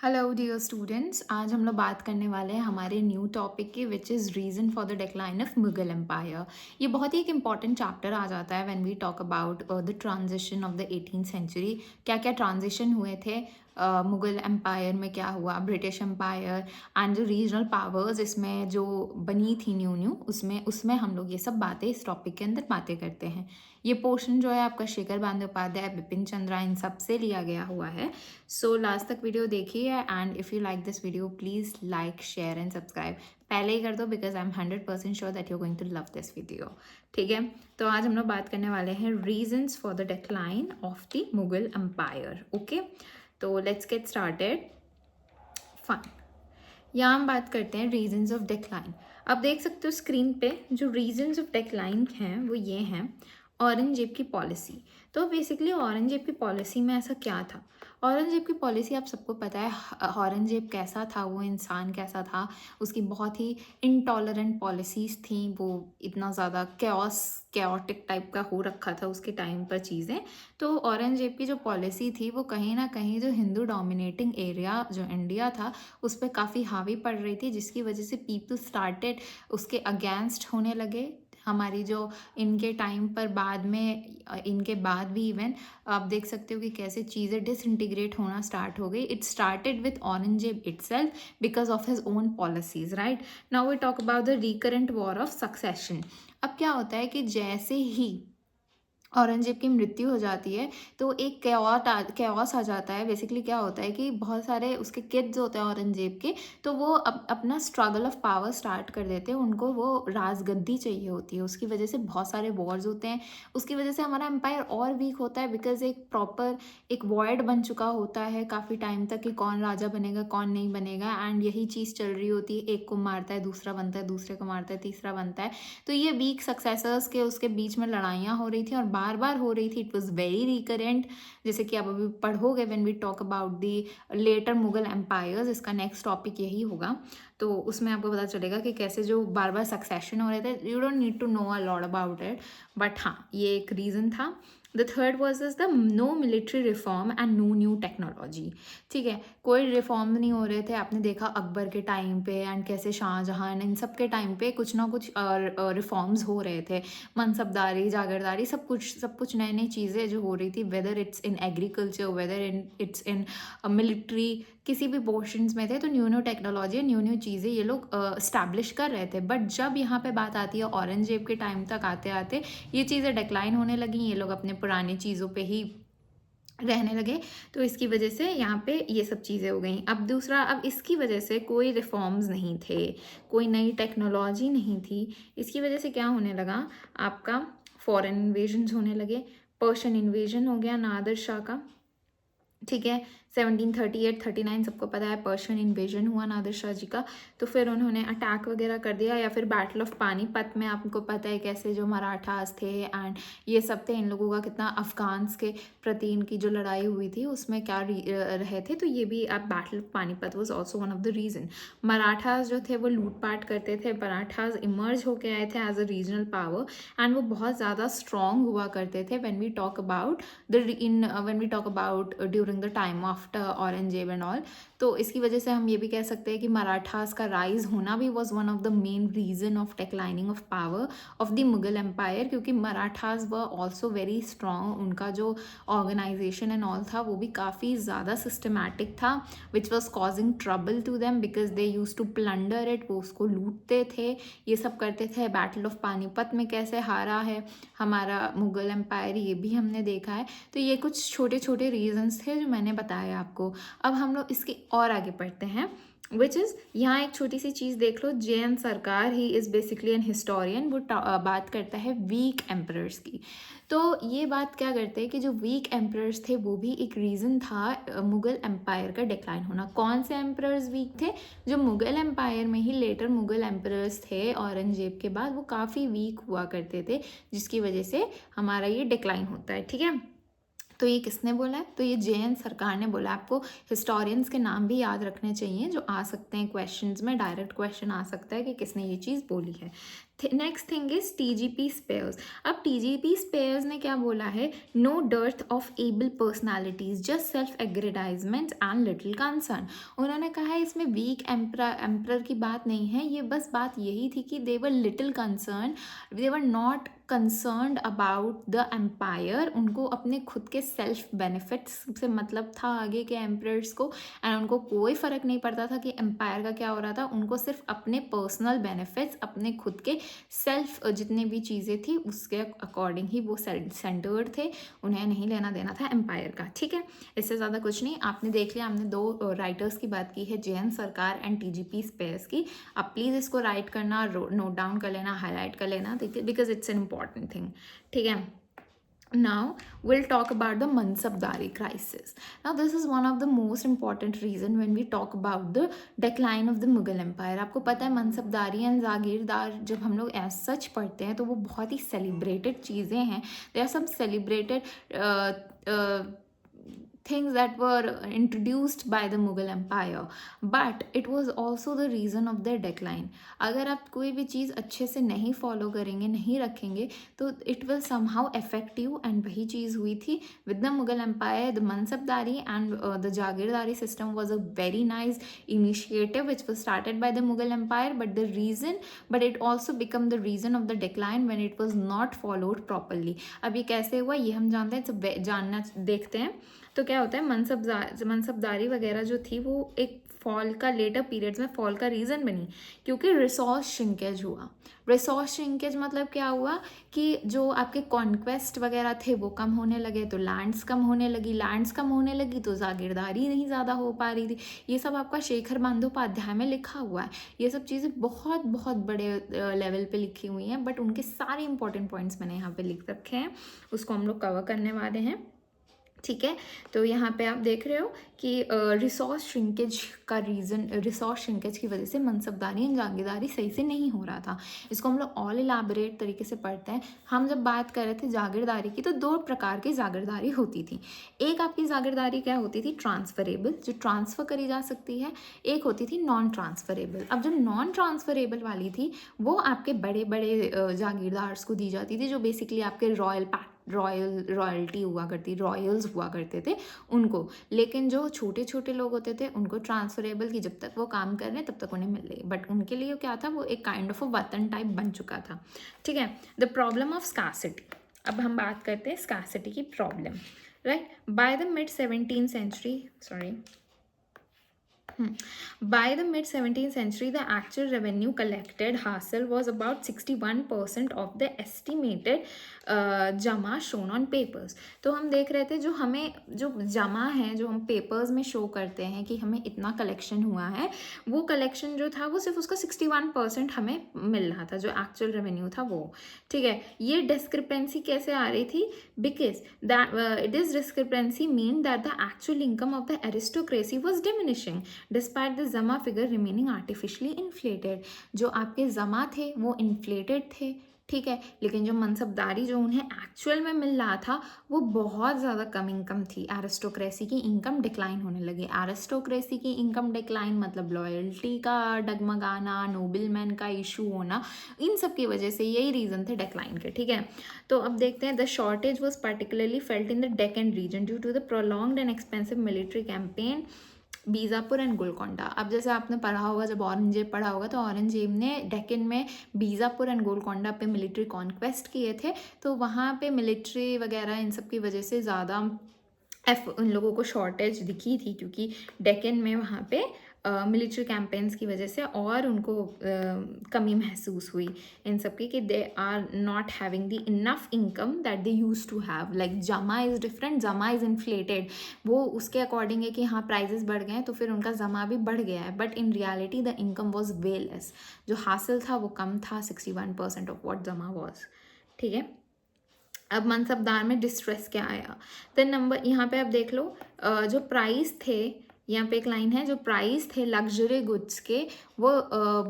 Hello dear students, आज हम लोग बात करने वाले हैं हमारे न्यू टॉपिक की which is reason for the decline of Mughal empire. ये बहुत ही एक इंपॉर्टेंट चैप्टर आ जाता है when we talk about the transition of the 18th century. क्या क्या ट्रांजिशन हुए थे मुगल एम्पायर में, क्या हुआ ब्रिटिश एम्पायर एंड जो रीजनल पावर्स इसमें जो बनी थी न्यू न्यू, उसमें उसमें हम लोग ये सब बातें इस टॉपिक के अंदर बातें करते हैं। ये पोर्शन जो है आपका शेखर बंदोपाध्याय, बिपिन चंद्रा, इन सब से लिया गया हुआ है। सो लास्ट तक वीडियो देखिए and if you like this video please like share and subscribe पहले ही कर दो because I am 100% sure that you going to love this video. ठीक है, तो आज हम लोग बात करने वाले हैं reasons for the decline of the Mughal empire. Okay, तो लेट्स गेट स्टार्टेड। फाइन, यहाँ हम बात करते हैं रीजंस ऑफ डिक्लाइन। अब देख सकते हो स्क्रीन पे जो रीजंस ऑफ डिक्लाइन हैं वो ये हैं। औरंगजेब की पॉलिसी। तो बेसिकली औरंगजेब की पॉलिसी में ऐसा क्या था? औरंगजेब की पॉलिसी आप सबको पता है औरंगजेब कैसा था, वो इंसान कैसा था। उसकी बहुत ही इनटॉलरेंट पॉलिसीज़ थी, वो इतना ज़्यादा कैओटिक टाइप का हो रखा था उसके टाइम पर चीज़ें। तो औरंगजेब की जो पॉलिसी थी वो कहीं ना कहीं जो हिंदू डोमिनेटिंग एरिया जो इंडिया था उस पर काफ़ी हावी पड़ रही थी, जिसकी वजह से पीपल स्टार्टेड उसके अगेंस्ट होने लगे। हमारी जो इनके टाइम पर बाद में इनके बाद भी इवन आप देख सकते हो कि कैसे चीज़ें डिसइंटीग्रेट होना स्टार्ट हो गई। It started with Aurangzeb itself because of his own policies. Right, now we talk about the recurrent war of succession. अब क्या होता है कि जैसे ही औरंगजेब की मृत्यु हो जाती है तो एक कैओस आ जाता है। बेसिकली क्या होता है कि बहुत सारे उसके किड्स होते हैं औरंगजेब के, तो वो अपना स्ट्रगल ऑफ पावर स्टार्ट कर देते हैं। उनको वो राजगद्दी चाहिए होती है, उसकी वजह से बहुत सारे वॉर्स होते हैं। उसकी वजह से हमारा एम्पायर और वीक होता है बिकॉज एक प्रॉपर एक वॉइड बन चुका होता है काफ़ी टाइम तक कि कौन राजा बनेगा कौन नहीं बनेगा, एंड यही चीज़ चल रही होती है। एक को मारता है दूसरा बनता है, दूसरे को मारता है तीसरा बनता है। तो ये वीक सक्सेसर्स के उसके बीच में लड़ाइयाँ हो रही थी और बार बार हो रही थी। इट वॉज वेरी रिकरेंट, जैसे कि आप अभी पढ़ोगे when we talk about the later Mughal empires. इसका नेक्स्ट टॉपिक यही होगा, तो उसमें आपको पता चलेगा कि कैसे जो बार बार सक्सेशन हो रहे थे। You don't need to know a lot about it, but हाँ ये एक रीज़न था। The third was is the no military reform and no new technology. ठीक है, कोई रिफॉर्म नहीं हो रहे थे। आपने देखा अकबर के टाइम पे एंड कैसे शाहजहां इन सब के टाइम पे कुछ ना कुछ रिफॉर्म्स हो रहे थे। मनसबदारी, जागीरदारी, सब कुछ नई नई चीज़ें जो हो रही थी, whether it's in agriculture, whether it's in military, किसी भी पोर्शंस में थे। तो new new technology, new new चीज़ें ये लोग इस्टेब्लिश कर रहे थे। बट जब यहाँ पे बात आती है औरंगजेब के टाइम तक आते आते ये चीज़ें डिक्लाइन होने लगी। ये लोग अपने पुरानी चीज़ों पे ही रहने लगे, तो इसकी वजह से यहाँ पे ये सब चीज़ें हो गई। अब दूसरा, अब इसकी वजह से कोई रिफॉर्म्स नहीं थे, कोई नई टेक्नोलॉजी नहीं थी। इसकी वजह से क्या होने लगा, आपका फॉरेन इन्वेजन्स होने लगे। पर्शियन इन्वेजन हो गया नादिर शाह का। ठीक है, 1738-39 सबको पता है पर्शियन इन्वेजन हुआ नादिर शाह जी का। तो फिर उन्होंने अटैक वगैरह कर दिया, या फिर बैटल ऑफ पानीपत में आपको पता है कैसे जो मराठास थे एंड ये सब थे, इन लोगों का कितना अफगान्स के प्रति इनकी जो लड़ाई हुई थी उसमें क्या रहे थे। तो ये भी अब battle of Panipat was also one of the reason. Marathas जो थे वो लूटपाट करते थे। मराठास इमर्ज होके आए थे as a regional power and वो बहुत ज़्यादा स्ट्रॉन्ग हुआ करते थे when we talk about during the time after Aurangzeb and all. तो इसकी वजह से हम ये भी कह सकते हैं कि मराठास का राइज होना भी was one of the main reason of declining of power of the Mughal empire, क्योंकि मराठास व ऑल्सो वेरी स्ट्रॉन्ग। उनका जो ऑर्गेनाइजेशन एंड ऑल था वो भी काफ़ी ज़्यादा सिस्टमैटिक था, which was causing trouble to them because they use to plunder it. वो उसको लूटते थे, ये सब करते थे। बैटल ऑफ पानीपत में कैसे हारा है हमारा मुगल एम्पायर ये भी हमने देखा है। तो ये कुछ छोटे छोटे रीजंस थे जो मैंने बताया आपको। अब हम लोग इसके और आगे पढ़ते हैं, विच इज़ यहाँ एक छोटी सी चीज़ देख लो। J N. Sarkar, he is basically an historian, वो बात करता है वीक एम्परर्स की। तो ये बात क्या करते हैं कि जो वीक एम्परर्स थे वो भी एक रीज़न था मुगल एम्पायर का डिक्लाइन होना। कौन से एम्परर्स वीक थे? जो मुगल एम्पायर में ही लेटर मुगल एम्परर्स थे औरंगजेब के बाद, वो काफ़ी वीक हुआ करते थे, जिसकी वजह से हमारा ये डिक्लाइन होता है। ठीक है, तो ये किसने बोला है? तो ये जे.एन. सरकार ने बोला। आपको हिस्टोरियंस के नाम भी याद रखने चाहिए जो आ सकते हैं क्वेश्चंस में, डायरेक्ट क्वेश्चन आ सकता है कि किसने ये चीज़ बोली है। Next thing is TGP spears. अब टीजीपी स्पेयर्स ने क्या बोला है? No dearth of able personalities, just self aggrandisement and little concern. उन्होंने कहा है इसमें वीक एम्परर की बात नहीं है, ये बस बात यही थी कि they were little concern, they were not concerned about the empire. उनको अपने खुद के सेल्फ बेनिफिट्स से मतलब था आगे के एम्परर्स को, एंड उनको कोई फ़र्क नहीं पड़ता था कि एम्पायर का क्या हो रहा था। उनको सिर्फ अपने पर्सनल बेनिफिट्स, अपने खुद के सेल्फ जितने भी चीज़ें थी उसके अकॉर्डिंग ही वो सेंटर्ड थे। उन्हें नहीं लेना देना था एम्पायर का, ठीक है। इससे ज़्यादा कुछ नहीं। आपने देख लिया, हमने दो राइटर्स की बात की है, जे.एन. सरकार एंड टीजीपी स्पेयर्स की। आप प्लीज़ इसको राइट करना, नोट डाउन कर लेना, हाईलाइट कर लेना, because it's an important thing, ठीक है। Now we'll talk about the Mansabdari crisis. Now this is one of the most important reason when we talk about the decline of the Mughal Empire. आपको पता है मनसबदारी and जागीरदार जब हम लोग as such पढ़ते हैं तो वो बहुत ही सेलिब्रेटेड चीज़ें हैं। They are some celebrated things that were introduced by the Mughal Empire, but it was also the reason of their decline. अगर आप कोई भी चीज़ अच्छे से नहीं फॉलो करेंगे, नहीं रखेंगे, तो it will somehow affect you, and वही चीज़ हुई थी with the Mughal Empire. The Mansabdari and the Jagirdari system was a very nice initiative which was started by the Mughal Empire, but it also became the reason of the decline when it was not followed properly. अब ये कैसे हुआ ये हम जानते हैं, जानना देखते हैं। तो क्या होता है, मनसबदारी वगैरह जो थी वो एक फॉल का, लेटर पीरियड्स में फॉल का रीज़न बनी क्योंकि रिसोर्स श्रिंकेज हुआ। रिसोर्स श्रिंकेज मतलब क्या हुआ कि जो आपके कॉन्क्वेस्ट वगैरह थे वो कम होने लगे, तो लैंड्स कम होने लगी तो जागीरदारी नहीं ज़्यादा हो पा रही थी। ये सब आपका शेखर बंदोपाध्याय में लिखा हुआ है। ये सब चीज़ें बहुत बहुत बड़े लेवल पे लिखी हुई हैं, बट उनके सारे इंपॉर्टेंट पॉइंट्स मैंने यहाँ पे लिख रखे हैं, उसको हम लोग कवर करने वाले हैं, ठीक है। तो यहाँ पे आप देख रहे हो कि रिसोर्स श्रिंकेज का रीज़न, रिसोर्स श्रिंकेज की वजह से मनसबदारी एंड जागीरदारी सही से नहीं हो रहा था। इसको हम लोग ऑल इलाबरेट तरीके से पढ़ते हैं। हम जब बात कर रहे थे जागीरदारी की, तो दो प्रकार की जागीरदारी होती थी। एक आपकी जागीरदारी क्या होती थी? ट्रांसफरेबल, जो ट्रांसफ़र करी जा सकती है। एक होती थी नॉन ट्रांसफरेबल। अब जो नॉन ट्रांसफरेबल वाली थी वो आपके बड़े बड़े जागीरदार्स को दी जाती थी, जो बेसिकली आपके रॉयल्टी हुआ करती, रॉयल्स हुआ करते थे उनको। लेकिन जो छोटे छोटे लोग होते थे उनको ट्रांसफरेबल की, जब तक वो काम कर रहे हैं तब तक उन्हें मिल रही, बट उनके लिए क्या था, वो एक काइंड ऑफ अ वतन टाइप बन चुका था, ठीक है। The problem of scarcity. अब हम बात करते हैं स्कार्सिटी की problem, right. By the mid 17th century, by the mid 17th century, the actual revenue collected हासिल was about 61% of the estimated जमा shown on papers. तो हम देख रहे थे जो हमें जो जमा है, जो हम पेपर्स में शो करते हैं कि हमें इतना कलेक्शन हुआ है, वो कलेक्शन जो था वो सिर्फ उसका 61% हमें मिल रहा था, जो एक्चुअल रेवेन्यू था वो, ठीक है। ये डिस्क्रिपेंसी कैसे आ रही थी? Because that this discrepancy mean that the actual income of the aristocracy was diminishing despite the जमा फिगर रिमेनिंग आर्टिफिशियली इन्फ्लेटेड। जो आपके जमा थे वो इन्फ्लेटेड थे, ठीक है, लेकिन जो मनसबदारी जो उन्हें एक्चुअल में मिल रहा था वो बहुत ज़्यादा कम इनकम थी। एरिस्टोक्रेसी की इनकम डिक्लाइन होने लगी। एरिस्टोक्रेसी की इनकम डिक्लाइन मतलब लॉयल्टी का डगमगाना, नोबलमैन का इशू होना, इन सब की वजह से यही रीज़न थे डिक्लाइन के, ठीक है। तो अब देखते हैं, the shortage was particularly felt in the Deccan region due to the prolonged and expensive military campaign Bijapur and Golconda. अब जैसे आपने पढ़ा होगा, जब औरंगजेब पढ़ा होगा, तो औरंगजेब ने डेक्कन में बीजापुर एंड गोलकोंडा पे मिलिट्री कॉन्क्वेस्ट किए थे, तो वहाँ पे मिलिट्री वगैरह इन सब की वजह से ज़्यादा उन लोगों को शॉर्टेज दिखी थी, क्योंकि डेक्कन में वहाँ पे मिलिट्री कैंपेन्स की वजह से और उनको कमी महसूस हुई इन सब की, कि they are not having the enough income that they use to have. Like jama is different, jama is inflated, वो उसके अकॉर्डिंग है कि हाँ प्राइजेस बढ़ गए हैं तो फिर उनका जमा भी बढ़ गया है, but in reality the income was way less. जो हासिल था वो कम था, 61% ऑफ वॉट जमा वॉज, ठीक है। अब मनसबदार में डिस्ट्रेस क्या आया? द नंबर, यहाँ पे आप देख लो, जो प्राइस थे यहाँ पे एक लाइन है, जो प्राइस थे लग्जरी गुड्स के वो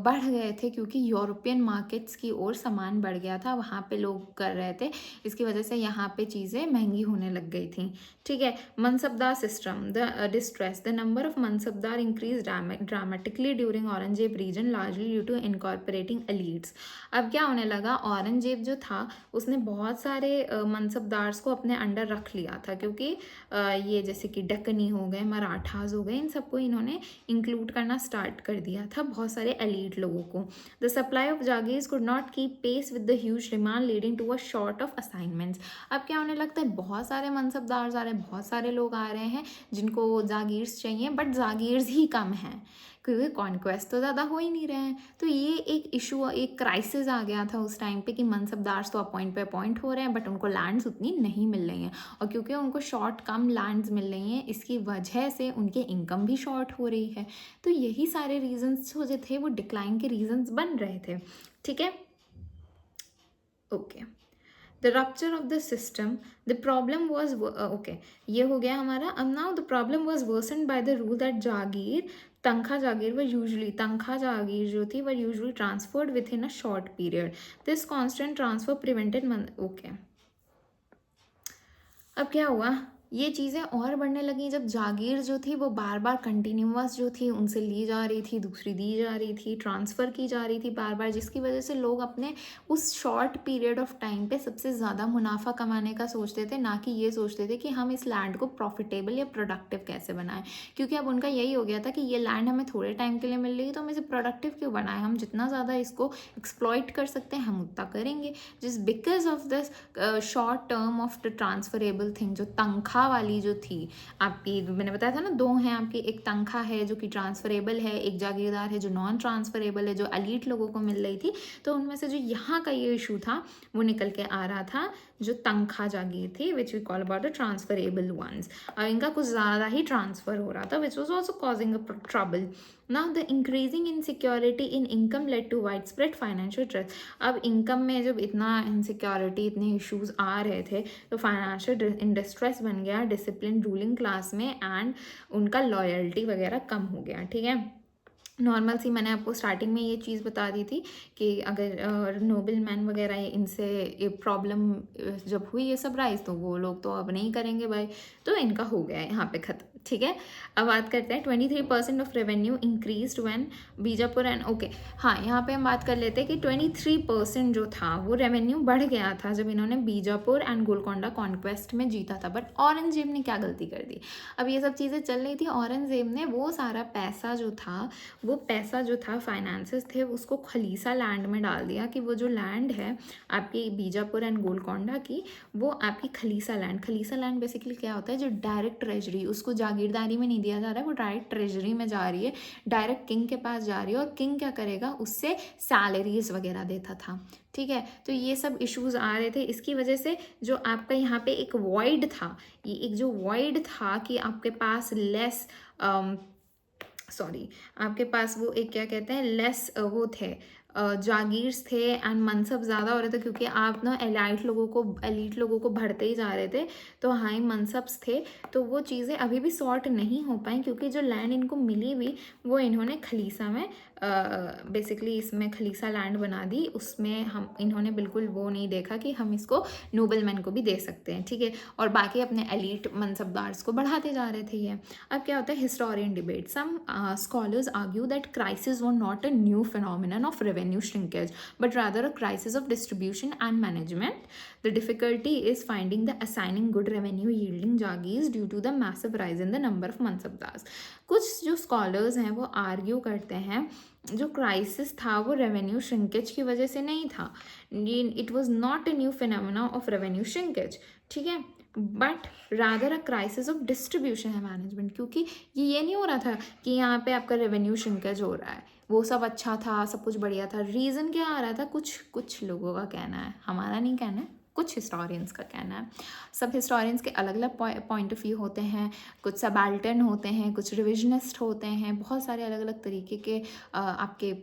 बढ़ गए थे क्योंकि यूरोपियन मार्केट्स की ओर सामान बढ़ गया था, वहाँ पे लोग कर रहे थे, इसकी वजह से यहाँ पे चीज़ें महंगी होने लग गई थी। ठीक है, mansabdar system, the distress, the number of mansabdar increase dramatically during Aurangzeb reason largely due to incorporating elites. अब क्या होने लगा, औरंगजेब जो था उसने बहुत सारे मनसबदार्स को अपने अंडर रख लिया था, क्योंकि ये जैसे कि डकनी हो गए, मराठास हो गए, इन सबको इन्होंने इंक्लूड करना स्टार्ट कर दिया था, बहुत सारे एलीट लोगों को। The supply of jagirs could not keep pace with the huge demand leading to a short of assignments. अब क्या होने लगता है, बहुत सारे मनसबदार आ रहे हैं, बहुत सारे लोग आ रहे हैं जिनको जागीर्स चाहिए, बट जागीर्स ही कम हैं क्योंकि कॉन्क्वेस्ट तो ज़्यादा हो ही नहीं रहे हैं। तो ये एक इशू, एक क्राइसिस आ गया था उस टाइम पे कि मनसबदार्स तो अपॉइंट पे अपॉइंट हो रहे हैं बट उनको लैंड्स उतनी नहीं मिल रही हैं, और क्योंकि उनको शॉर्ट कम लैंड्स मिल रही हैं इसकी वजह से उनके इनकम भी शॉर्ट हो रही है। तो यही सारे रीजंस जो थे वो डिक्लाइन के रीजंस बन रहे थे। ठीक है, okay. The rupture of the system, the problem was, okay ये हो गया हमारा। अब now the problem was worsen by the rule that jagir, tankhwah jagir was usually, tankhwah jagir जो थी वह usually transferred within a short period. This constant transfer prevented, okay. अब क्या हुआ, ये चीज़ें और बढ़ने लगी जब जागीर जो थी वो बार बार कंटिन्यूअस जो थी उनसे ली जा रही थी, दूसरी दी जा रही थी, ट्रांसफ़र की जा रही थी बार बार, जिसकी वजह से लोग अपने उस शॉर्ट पीरियड ऑफ टाइम पे सबसे ज़्यादा मुनाफा कमाने का सोचते थे, ना कि ये सोचते थे कि हम इस लैंड को प्रॉफिटेबल या प्रोडक्टिव कैसे बनाएं। क्योंकि अब उनका यही हो गया था कि ये लैंड हमें थोड़े टाइम के लिए मिल रही है तो हम इसे प्रोडक्टिव क्यों बनाएं, हम जितना ज़्यादा इसको एक्सप्लॉइट कर सकते हैं हम उतना करेंगे। जिस because of this short term of the transferable thing, जो तनख्वाह वाली जो थी आपकी, मैंने बताया था ना दो हैं आपकी, एक तनख्वाह है जो कि ट्रांसफरेबल है, एक जागीरदार है जो नॉन ट्रांसफरेबल है, जो एलीट लोगों को मिल रही थी। तो उनमें से जो यहाँ का ये इशू था वो निकल के आ रहा था, जो तनख्वाह जागीर थी which we call about the transferable ones. और इनका कुछ ज़्यादा ही ट्रांसफर हो रहा था which was also causing a trouble. Now the increasing insecurity in income led to wide spread financial stress. अब इनकम में जब इतना इनसिक्योरिटी, इतने इश्यूज आ रहे थे तो फाइनेंशियल डिस्ट्रेस बन गया डिसिप्लिन रूलिंग क्लास में, एंड उनका लॉयल्टी वगैरह कम हो गया। ठीक है, नॉर्मल सी मैंने आपको स्टार्टिंग में ये चीज़ बता दी थी कि अगर नोबल मैन वगैरह इनसे ये प्रॉब्लम जब हुई ये सब राइज, तो वो लोग तो अब नहीं करेंगे भाई, तो इनका हो गया है यहाँ पे ख़त्म। ठीक है, अब बात करते हैं 23% of revenue increased when Bijapur and, okay हाँ यहाँ पे हम बात कर लेते हैं कि 23% जो था वो रेवेन्यू बढ़ गया था जब इन्होंने बीजापुर एंड गोलकोंडा कॉन्क्वेस्ट में जीता था। बट औरंगजेब ने क्या गलती कर दी, अब ये सब चीज़ें चल रही थी, औरंगजेब ने वो सारा पैसा जो था फाइनेंसेस थे उसको खलीसा लैंड में डाल दिया, कि वो जो लैंड है आपकी बीजापुर एंड गोलकोंडा की, वो आपकी खलीसा लैंड बेसिकली क्या होता है, जो डायरेक्ट ट्रेजरी, उसको जागीरदारी में नहीं दिया जा रहा है, वो डायरेक्ट ट्रेजरी में जा रही है, डायरेक्ट किंग के पास जा रही है, और किंग क्या करेगा, उससे सैलरीज वगैरह देता था। ठीक है, तो ये सब इश्यूज आ रहे थे, इसकी वजह से जो आपका यहाँ पे एक वॉइड था, ये एक जो वॉइड था कि आपके पास लेस आपके पास वो एक क्या कहते हैं लेस वो थे जागीर्स थे एंड मनसब ज़्यादा हो रहे थे, क्योंकि आप ना एलीट लोगों को भरते ही जा रहे थे, तो हाई मनसब्स थे, तो वो चीज़ें अभी भी सॉर्ट नहीं हो पाई, क्योंकि जो लैंड इनको मिली भी वो इन्होंने खलीसा में बेसिकली इसमें खलीसा लैंड बना दी, उसमें इन्होंने बिल्कुल वो नहीं देखा कि हम इसको नोबलमैन को भी दे सकते हैं। ठीक है, और बाकी अपने एलीट मनसबदार्स को बढ़ाते जा रहे थे ये। अब क्या होता है, historian debate, some scholars argue that crisis were not a new phenomenon of revenue shrinkage but rather a crisis of distribution and management. The difficulty is finding the assigning good revenue yielding jagirs due to the massive rise in the number of mansabdars. कुछ जो scholars हैं वो argue करते हैं जो crisis था वो revenue shrinkage की वजह से नहीं था, it was not a new phenomena of revenue shrinkage. ठीक है, but rather a crisis of distribution है मैनेजमेंट, क्योंकि ये नहीं हो रहा था कि यहाँ पे आपका रेवेन्यू श्रिंकेज हो रहा है, वो सब अच्छा था, सब कुछ बढ़िया था। रीज़न क्या आ रहा था, कुछ लोगों का कहना है, हमारा नहीं कहना है, कुछ हिस्टोरियंस का कहना है। सब हिस्टोरियंस के अलग अलग पॉइंट ऑफ व्यू होते हैं, कुछ सबाल्टर्न होते हैं, कुछ रिविजनिस्ट होते हैं, बहुत सारे अलग अलग तरीके के आपके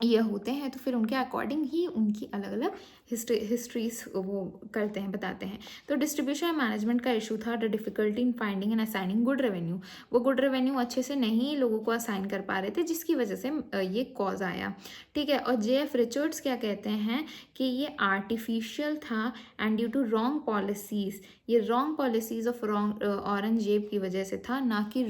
ये होते हैं, तो फिर उनके अकॉर्डिंग ही उनकी अलग अलग हिस्ट्रीज वो करते हैं, बताते हैं। तो डिस्ट्रीब्यूशन मैनेजमेंट का इशू था, the difficulty in finding and assigning good revenue. वो गुड रेवेन्यू अच्छे से नहीं लोगों को असाइन कर पा रहे थे, जिसकी वजह से ये कॉज आया। ठीक है, और JF रिचर्ड्स क्या कहते हैं कि ये आर्टिफिशियल था and due to wrong policies, ये रॉन्ग पॉलिसीज ऑफ औरंगजेब की वजह से था, ना कि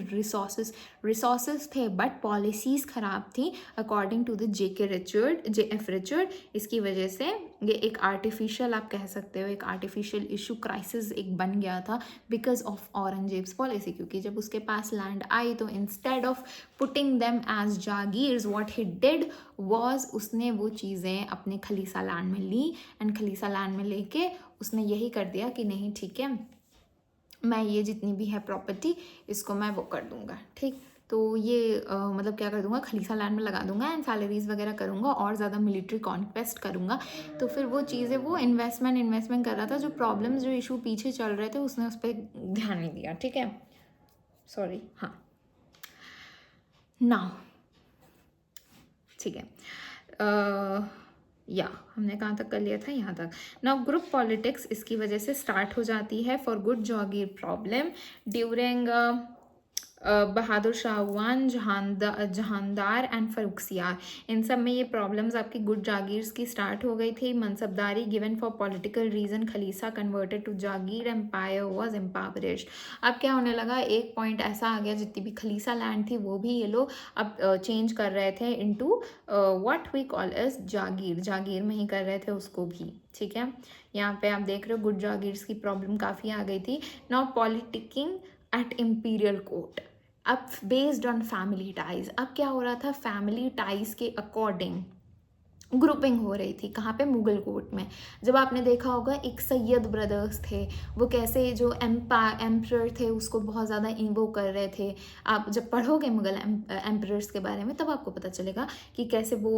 रिसोर्सेज थे बट पॉलिसीज खराब थी according to the JF Richard. इसकी वजह से ये एक आर्टिफिशियल, आप कह सकते हो एक आर्टिफिशियल इशू, क्राइसिस एक बन गया था बिकॉज ऑफ औरंगजेब्स पॉलिसी। क्योंकि जब उसके पास लैंड आई तो instead of putting them as jagirs, what he did was, उसने वो चीज़ें अपने खलीसा लैंड में ली एंड खलीसा लैंड में लेके उसने यही कर दिया कि नहीं ठीक है, मैं ये जितनी भी है प्रॉपर्टी इसको मैं वो कर दूंगा। ठीक, तो ये मतलब क्या कर दूंगा, खलीसा लैंड में लगा दूंगा एंड सैलरीज वगैरह करूंगा और ज़्यादा मिलिट्री कॉन्क्वेस्ट करूंगा। तो फिर वो चीज़ें, वो इन्वेस्टमेंट कर रहा था, जो प्रॉब्लम्स जो इशू पीछे चल रहे थे उसने उस पर ध्यान नहीं दिया। ठीक है, सॉरी, हाँ, नाउ ठीक है, या हमने कहाँ तक कर लिया था, यहाँ तक। नाउ ग्रुप पॉलिटिक्स इसकी वजह से स्टार्ट हो जाती है for good jagir problem during Bahadur शाहवान, जहानदार एंड फरुखसियार। इन सब में ये प्रॉब्लम्स आपकी गुड जागीर्स की स्टार्ट हो गई थी। Mansabdari given for political reason, khalisa converted to jagir, empire was impoverished. अब क्या होने लगा, एक पॉइंट ऐसा आ गया जितनी भी खलीसा लैंड थी वो भी ये लोग अब चेंज कर रहे थे into what we call as jagir, jagir में ही कर रहे थे उसको भी। ठीक है, यहाँ पे आप देख रहे हो गुड जागीर्स की प्रॉब्लम काफ़ी आ गई थी। नाउ पॉलिटिकिंग एट इम्पीरियल कोर्ट, अब बेस्ड ऑन फैमिली टाइज। अब क्या हो रहा था, फैमिली टाइज के अकॉर्डिंग ग्रुपिंग हो रही थी। कहाँ पे, मुगल कोर्ट में। जब आपने देखा होगा एक सैयद ब्रदर्स थे, वो कैसे जो एम्परर थे उसको बहुत ज़्यादा इन्वो कर रहे थे। आप जब पढ़ोगे मुगल एम्परर्स के बारे में तब आपको पता चलेगा कि कैसे वो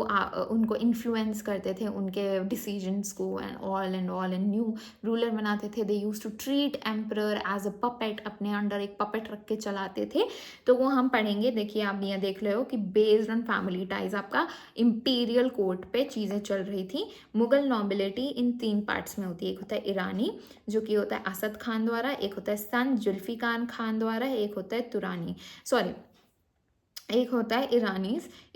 उनको इन्फ्लुएंस करते थे, उनके डिसीजंस को and all and new ruler बनाते थे। They use to treat emperor as a puppet, अपने अंडर एक पपेट रख के चलाते थे। तो वो हम पढ़ेंगे, देखिए आप यहाँ देख रहे हो कि बेस्ड ऑन फैमिली टाइज आपका इम्पीरियल कोर्ट पे चीज़ें चल रही थी। मुगल नॉबिलिटी इन 3 पार्ट्स में होती है, एक होता है ईरानी जो कि होता है असद खान द्वारा, एक होता है सन जुल्फिकार खान द्वारा, एक होता है तुरानी, सॉरी एक होता है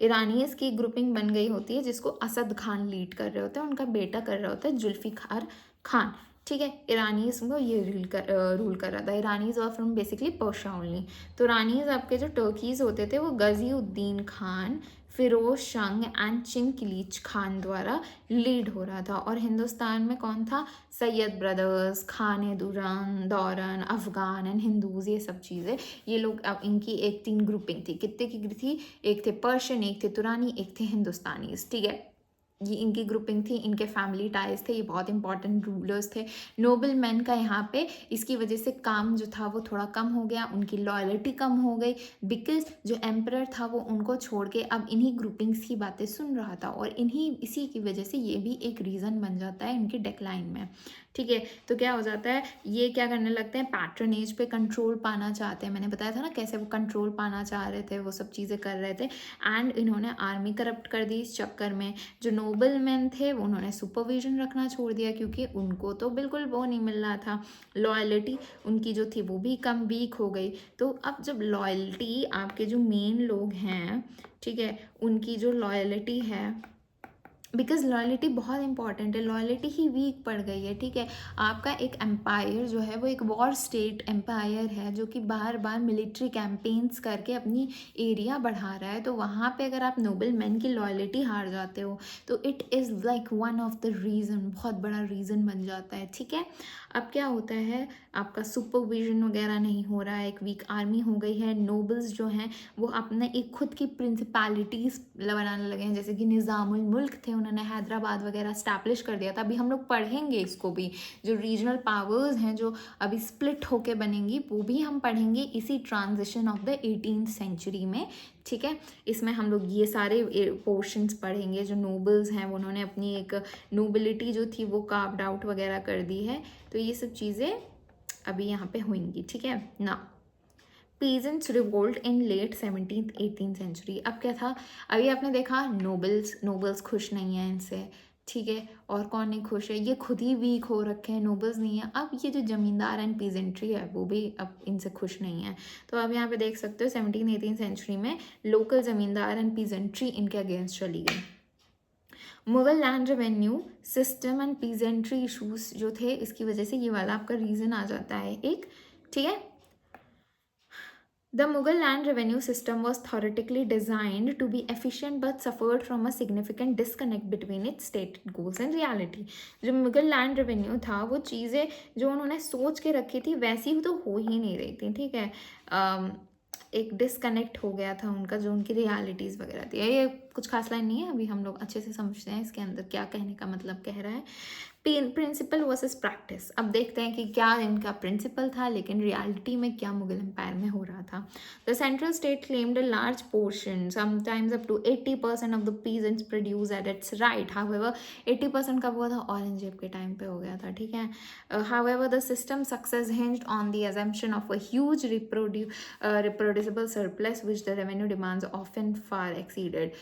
ईरानीज की ग्रुपिंग बन गई होती है जिसको असद खान लीड कर रहे होते हैं, उनका बेटा कर रहा होता है जुल्फिकार खान। ठीक है, ईरानीज को ये रूल कर रहा था। ईरानीज और फ्रॉम बेसिकली पर्शिया ओनली। तो ईरानीज आपके जो टर्कीज होते थे वो गजीउद्दीन खान, फिरोज शंग एंड चिंकिलीच खान द्वारा लीड हो रहा था। और हिंदुस्तान में कौन था, सैयद ब्रदर्स, खाने दौरन, अफगान एंड हिंदूज, ये सब चीज़ें, ये लोग। अब इनकी एक 3 ग्रुपिंग थी, कितने की थी, एक थे पर्शियन, एक थे तुरानी, एक थे हिंदुस्तानीज। ठीक है, ये इनकी ग्रुपिंग थी, इनके फैमिली टाइज थे, ये बहुत इंपॉर्टेंट रूलर्स थे। नोबल मैन का यहाँ पे इसकी वजह से काम जो था वो थोड़ा कम हो गया, उनकी लॉयल्टी कम हो गई बिकॉज जो एम्परर था वो उनको छोड़ के अब इन्हीं ग्रुपिंग्स की बातें सुन रहा था, और इसी की वजह से ये भी एक रीज़न बन जाता है इनके डिक्लाइन में। ठीक है, तो क्या हो जाता है, ये क्या करने लगते हैं, पैट्रनेज पे कंट्रोल पाना चाहते हैं। मैंने बताया था ना कैसे वो कंट्रोल पाना चाह रहे थे, वो सब चीज़ें कर रहे थे। एंड इन्होंने आर्मी करप्ट कर दी इस चक्कर में। जो नोबल मैन थे वो उन्होंने सुपरविजन रखना छोड़ दिया क्योंकि उनको तो बिल्कुल वो नहीं मिल रहा था, लॉयल्टी उनकी जो थी वो भी कम वीक हो गई। तो अब जब लॉयल्टी आपके जो मेन लोग हैं, ठीक है, उनकी जो लॉयल्टी है, बिकॉज लॉयल्टी बहुत इंपॉर्टेंट है, लॉयल्टी ही वीक पड़ गई है। ठीक है, आपका एक एम्पायर जो है वो एक वॉर स्टेट एम्पायर है जो कि बार बार मिलिट्री कैंपेन्स करके अपनी एरिया बढ़ा रहा है। तो वहाँ पे अगर आप नोबल मैन की लॉयल्टी हार जाते हो तो it is like one of the reason, बहुत बड़ा रीज़न बन जाता है। ठीक है, अब क्या होता है, आपका सुपरविजन वगैरह नहीं हो रहा है, एक वीक आर्मी हो गई है। नोबल्स जो हैं वो अपने एक खुद की प्रिंसिपैलिटीज़ बनाने लगे हैं, जैसे कि निज़ामुल मुल्क थे, उन्होंने हैदराबाद वगैरह स्टैब्लिश कर दिया था। अभी हम लोग पढ़ेंगे इसको भी, जो रीजनल पावर्स हैं जो अभी स्प्लिट होके बनेंगी वो भी हम पढ़ेंगे इसी transition of the 18th century में। ठीक है, इसमें हम लोग ये सारे पोर्शंस पढ़ेंगे। जो नोबल्स हैं उन्होंने अपनी एक नोबिलिटी जो थी वो कार्व्ड आउट वगैरह कर दी है। तो ये सब चीज़ें अभी यहाँ पे होंगी। ठीक है ना, peasants revolt in late 17th 18th century. अब क्या था, अभी आपने देखा नोबल्स खुश नहीं है इनसे, ठीक है, और कौन नहीं खुश है, ये खुद ही वीक हो रखे हैं, नोबल्स नहीं है। अब ये जो जमींदार एंड पीजेंट्री है वो भी अब इनसे खुश नहीं है। तो अब यहाँ पे देख सकते हो 17th-18th सेंचुरी में लोकल जमींदार एंड पीजेंट्री इनके अगेंस्ट चली गई। Mughal land revenue system and peasantry issues जो थे, इसकी वजह से ये वाला आपका रीजन आ जाता है एक, ठीक है। The Mughal land revenue system was theoretically designed to be efficient but suffered from a significant disconnect between its stated goals and reality. जो मुगल लैंड रेवेन्यू था वो चीज़ें जो उन्होंने सोच के रखी थी वैसी तो हो ही नहीं रही थी, ठीक है। एक डिसकनेक्ट हो गया था उनका, जो उनकी रियलिटीज़ वगैरह थी। ये कुछ खास लाइन नहीं है, अभी हम लोग अच्छे से समझते हैं इसके अंदर क्या कहने का मतलब कह रहा है। प्रिंसिपल वर्सेस प्रैक्टिस, अब देखते हैं कि क्या इनका प्रिंसिपल था लेकिन रियलिटी में क्या मुगल एम्पायर में हो रहा था। The central state claimed a large portion, sometimes up to 80% of the peasants produce at its right. However 80% कब हुआ था? औरंगजेब के टाइम पे हो गया था, ठीक है। However the system success hinged on the assumption of a huge reproducible surplus which the revenue demands often far exceeded.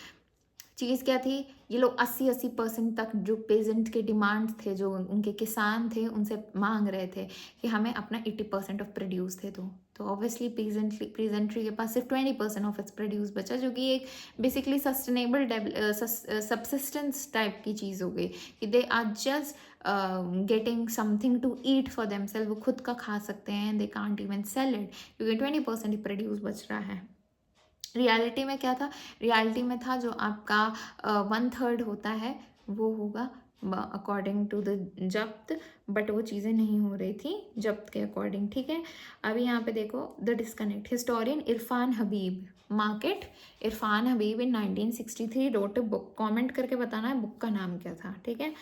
चीज़ क्या थी? ये लोग 80% तक जो पेजेंट के डिमांड्स थे, जो उनके किसान थे, उनसे मांग रहे थे कि हमें अपना 80% ऑफ प्रोड्यूस थे। तो ऑब्वियसली पेजेंट्री के पास सिर्फ 20% ऑफ इट्स प्रोड्यूस बचा, जो कि एक बेसिकली सस्टेनेबल सबसिस्टेंस टाइप की चीज़ हो गई कि they are just getting something to eat for themselves. वो खुद का खा सकते हैं, they can't even sell it, क्योंकि 20% ही प्रोड्यूस बच रहा है। रियलिटी में क्या था? रियलिटी में था जो आपका 1/3 होता है वो होगा अकॉर्डिंग टू द जब्त, बट वो चीज़ें नहीं हो रही थी जब्त के अकॉर्डिंग, ठीक है। अभी यहाँ पे देखो the disconnect. Historian Irfan Habib, market Irfan Habib in 1963 wrote a book. Comment करके बताना है बुक का नाम क्या था, ठीक है।